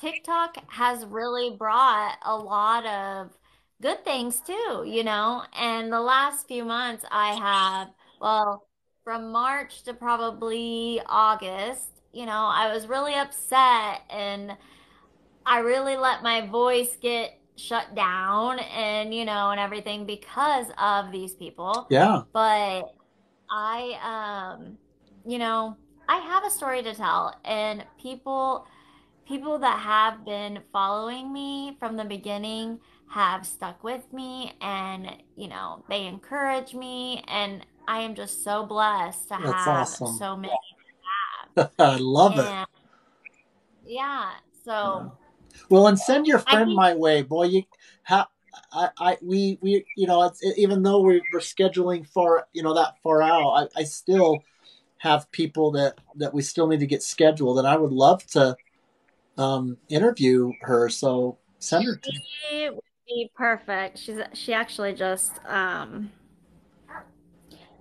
TikTok has really brought a lot of good things too, And the last few months I have, well, from March to probably August, I was really upset, and I really let my voice get shut down, and everything because of these people. Yeah. But I you know, I have a story to tell, and people that have been following me from the beginning have stuck with me, and they encourage me, and I am just so blessed to That's have awesome. so many. I love it. And yeah, Yeah. so Well, and send your I friend think my way, boy. You how we even though we're scheduling far, that far out, I still have people that we still need to get scheduled, and I would love to interview her. So send her to. She would be perfect. She actually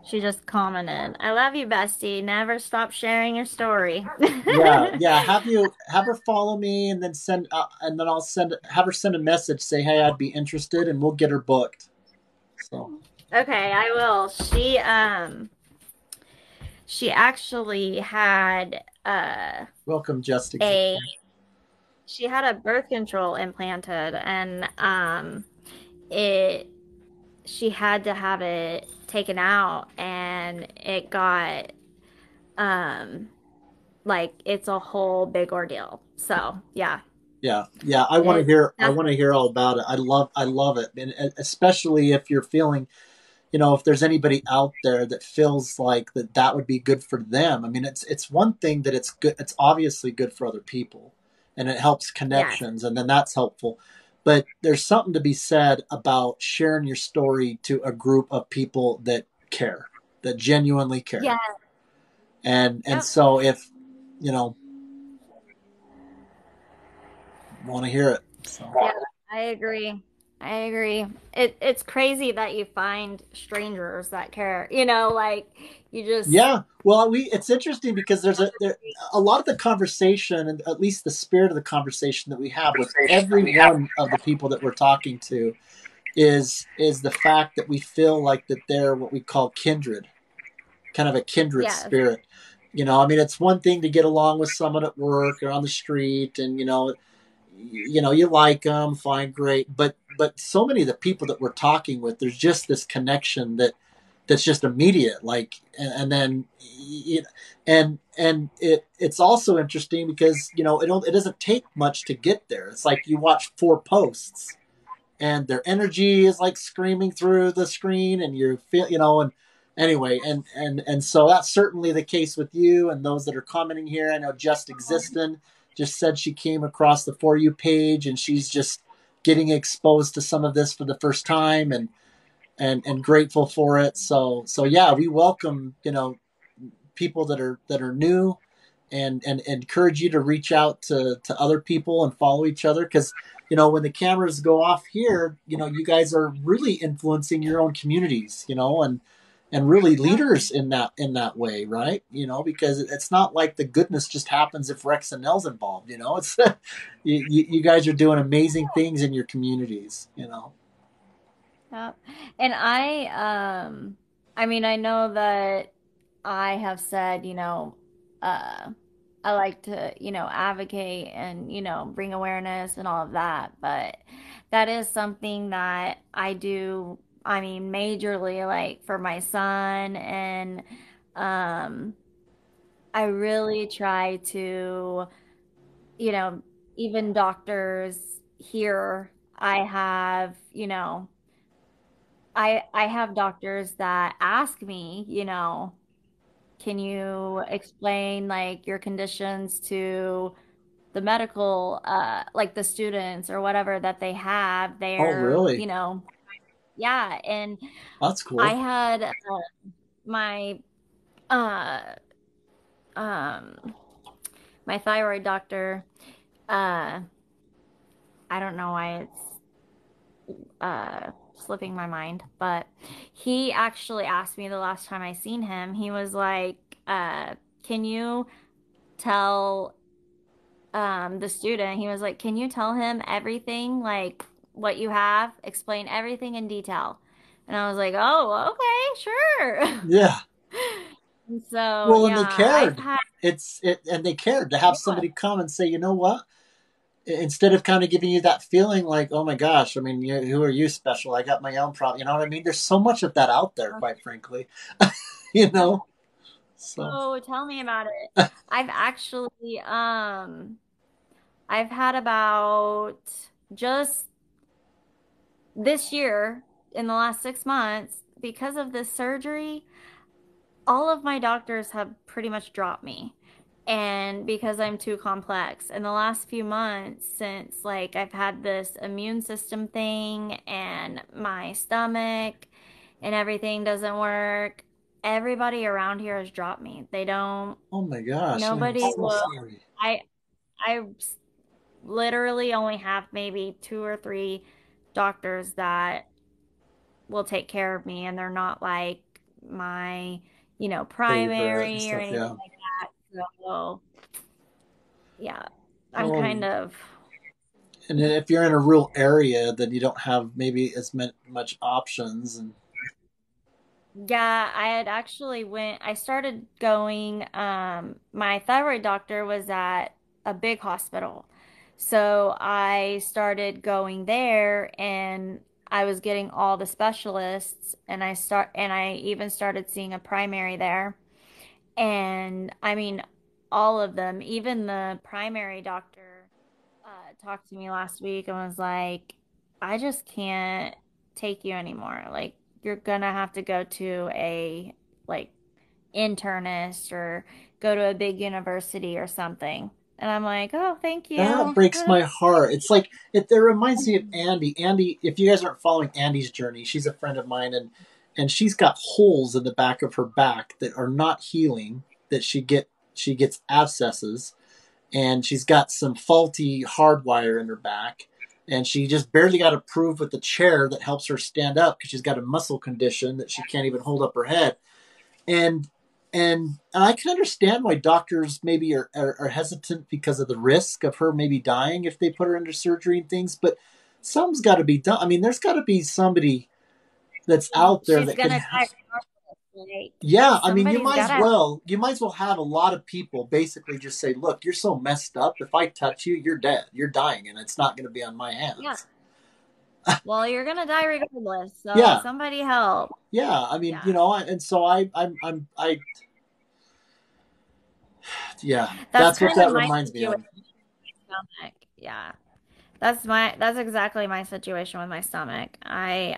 she just commented, "I love you, bestie. Never stop sharing your story." Yeah, yeah. Have her follow me, and then and then I'll have her send a message, say, "Hey, I'd be interested," and we'll get her booked. So Okay, I will. She actually had welcome, Just a Existing. she had a birth control implanted, and it she had to have it taken out, and it got um like it's a whole big ordeal. So yeah, Yeah, yeah. it I that's want to hear all about it. I love it, and especially if you're feeling, if there's anybody out there that feels like that would be good for them. I mean, it's one thing that it's good. It's obviously good for other people, and it helps yes, connections, and then that's helpful. But there's something to be said about sharing your story to a group of people that care, that genuinely care, yeah, and yep. so if you know want to hear it, so. Yeah, I agree. I agree. It's crazy that you find strangers that care. Like you just Yeah, well, we it's interesting because a lot of the conversation, and at least the spirit of the conversation that we have with every one of the people that we're talking to, is the fact that we feel like that they're what we call kindred, kind of a kindred yes. spirit. I mean, it's one thing to get along with someone at work or on the street, and you like them, fine, great, but so many of the people that we're talking with, there's just this connection that's just immediate, like, and then it's also interesting because it doesn't take much to get there. It's like you watch four posts and their energy is like screaming through the screen, and you feel, and anyway, and so that's certainly the case with you and those that are commenting here. I know Just Existing just said she came across the For You page, and she's just getting exposed to some of this for the first time, and grateful for it. So yeah, we welcome people that are new, and encourage you to reach out to other people and follow each other, because when the cameras go off here, you guys are really influencing your own communities, and really Yep. leaders in that way, right? Because it's not like the goodness just happens if Rex and Nell's involved. It's you guys are doing amazing things in your communities. Yep. And I mean, I know that I have said, uh I like to, advocate and, bring awareness and all of that, but that is something that I do, I mean, majorly like for my son, and um I really try to, you know, even doctors here, I have, I have doctors that ask me, can you explain like your conditions to the medical like the students or whatever that they have Oh, there, really? yeah, and That's I cool. had my uh um my thyroid doctor, uh I don't know why it's slipping my mind, but he actually asked me the last time I seen him. He was like, can you tell the student, he was like, can you tell him everything, like what you have, explain everything in detail? And I was like, oh, okay, sure. Yeah. And so Well, and they yeah, I've cared. had And they cared to have yeah, somebody come and say, you know what? Instead of kind of giving you that feeling like, oh my gosh, I mean, who are you special? I got my own problem. You know what I mean? There's so much of that out there, quite frankly. you know. So. oh, tell me about it. I've actually I've had about just this year, in the last 6 months, because of this surgery, all of my doctors have pretty much dropped me. And because I'm too complex. In the last few months, since like I've had this immune system thing and my stomach and everything doesn't work, everybody around here has dropped me. They don't, Oh my gosh, I am nobody so will, sorry. I, I literally only have maybe two or three doctors that will take care of me, and they're not like my, Favorite and primary or stuff. anything Yeah. like that. So, yeah, I'm Oh, kind of, and then if you're in a rural area, then you don't have maybe as much options. And yeah, I had actually I started going, my thyroid doctor was at a big hospital. So I started going there and I was getting all the specialists and I even started seeing a primary there. And I mean, all of them, even the primary doctor, talked to me last week and was like, I just can't take you anymore. Like, you're gonna have to go to a like internist or go to a big university or something. And I'm like, oh, thank that you. breaks my heart. It's like it reminds me of Andy. Andy, if you guys aren't following Andy's journey, she's a friend of mine, and she's got holes in the back of her back that are not healing. That she gets abscesses, and she's got some faulty hardwire in her back, and she just barely got approved with the chair that helps her stand up because she's got a muscle condition that she can't even hold up her head. And I can understand why doctors maybe are hesitant because of the risk of her maybe dying if they put her under surgery and things, but something's got to be done. I mean, there's got to be somebody that's out there She's that can gonna die regardless. Like, yeah, I mean, somebody's gotta. you might as well have a lot of people basically just say, "Look, you're so messed up. If I touch you, you're dead. You're dying, and it's not going to be on my Yeah. hands." Well, you're gonna die regardless. So Yeah, somebody help. yeah. I mean, Yeah. and so yeah. That's That's what kind of that my reminds me situation of. with my stomach. Yeah. That's exactly my situation with my stomach.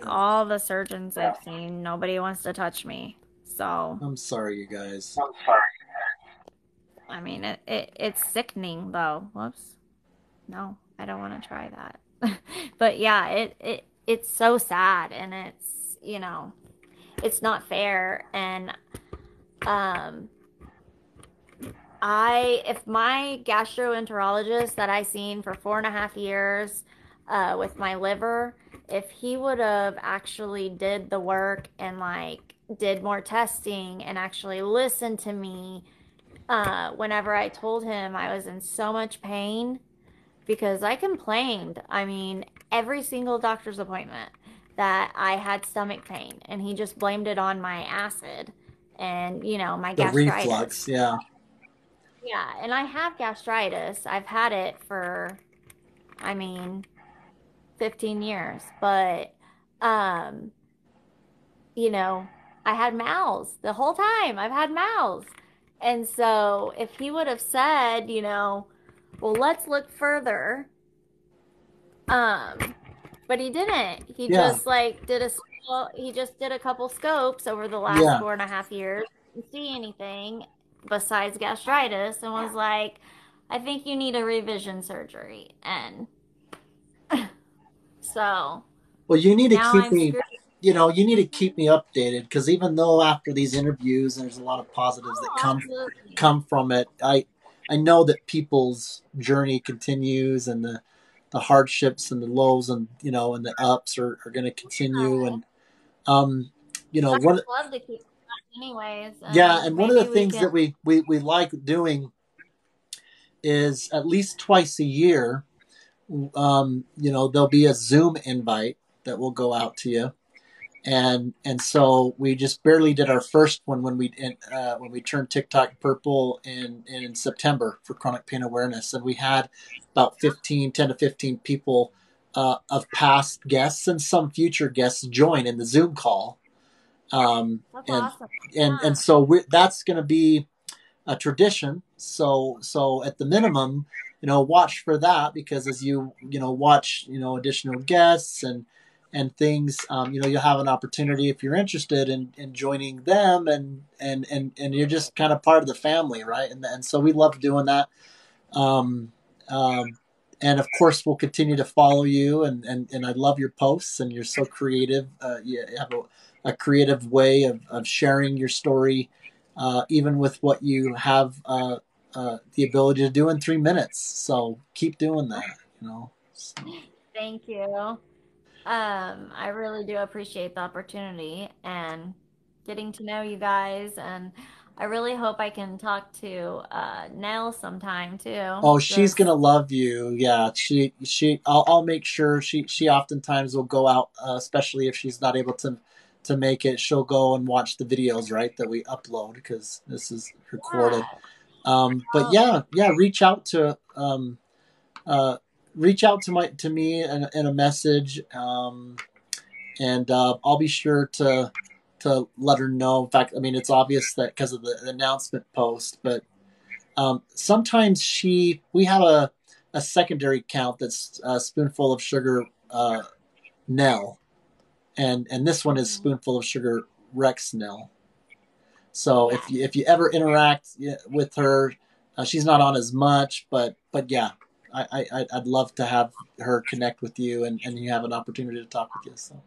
All the surgeons I've seen, nobody wants to touch me. So, I'm sorry, you guys. I mean, it's sickening though. Whoops. No, I don't want to try that. But yeah, it's so sad and it's not fair. And um if my gastroenterologist that I seen for 4.5 years, with my liver, if he would have actually did the work and like did more testing and actually listened to me, whenever I told him I was in so much pain, because I complained. I mean, every single doctor's appointment that I had stomach pain, and he just blamed it on my acid and, my The reflux, gastritis. yeah. Yeah, and I have gastritis. I've had it for, I mean, 15 years, but um, you know, I had mouths the whole time. I've had mouths. And so if he would have said, well, let's look further, um, but he didn't. He Yeah, just like he just did a couple scopes over the last yeah. 4.5 years, didn't see anything besides gastritis, and was like, I think you need a revision surgery. And so Well, you need to now keep I'm me, screwed. you need to keep me updated because even though after these interviews, there's a lot of positives that Oh, absolutely. come from it. I know that people's journey continues and the hardships and the lows and and the ups are going to continue and um I one would love to keep that anyways, yeah, and and one of the maybe we things can. that we like doing is at least twice a year. There'll be a Zoom invite that will go out to you, and so we just barely did our first one when we turned TikTok purple in September for chronic pain awareness, and we had about 10 to 15 people of past guests and some future guests join in the Zoom call, That's and awesome. and Yeah. so that's going to be a tradition. So at the minimum, watch for that because as you watch additional guests and things, you'll have an opportunity if you're interested in joining them and you're just kind of part of the family, right? And so we love doing that. Um, um, and of course, we'll continue to follow you. And I love your posts, and you're so creative. You have a creative way of sharing your story, even with what you have the ability to do in 3 minutes. So keep doing that. So. Thank you. I really do appreciate the opportunity and getting to know you guys, and I really hope I can talk to Nell sometime too. Oh, she's Just gonna love you. Yeah, she. I'll make sure she oftentimes will go out, especially if she's not able to make it. She'll go and watch the videos, right, that we upload because this is recorded. yeah. But Oh, yeah, uh, reach out to me in a message, and I'll be sure to let her know. In fact, I mean it's obvious that because of the announcement post, but sometimes we have a secondary count that's a spoonful of sugar Nell, and this one is mhm. spoonful of sugar Rex Nell. So Yes. if you ever interact with her, she's not on as much, but yeah, I'd love to have her connect with you and you have an opportunity to talk with you. So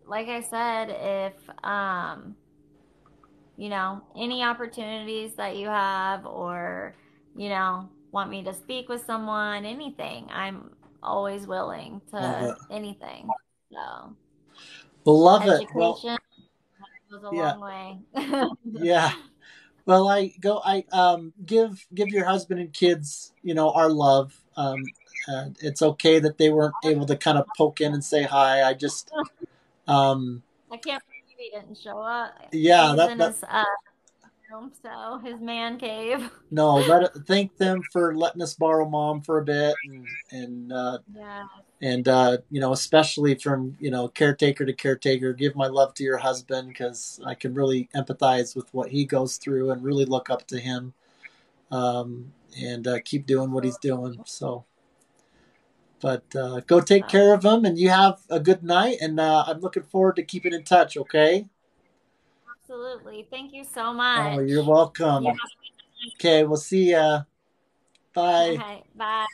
Like I said, if any opportunities that you have, or want me to speak with someone, anything, I'm always willing love to it. anything. So, Well, love it. Well, education goes a yeah, long way. yeah. Well, I give your husband and kids, our love. It's okay that they weren't able to kind of poke in and say hi. I just, um, I can't believe he didn't show up. yeah, He's that in that his room, so his man cave. no, thank them for letting us borrow mom for a bit, Yeah. and especially from caretaker to caretaker. Give my love to your husband because I can really empathize with what he goes through and really look up to him, and keep doing what he's doing. So. But go take So, care of him, and you have a good night. And I'm looking forward to keeping in touch. Okay. absolutely. Thank you so Oh, you're much. You welcome. Okay, we'll see ya. All Bye. right. Bye.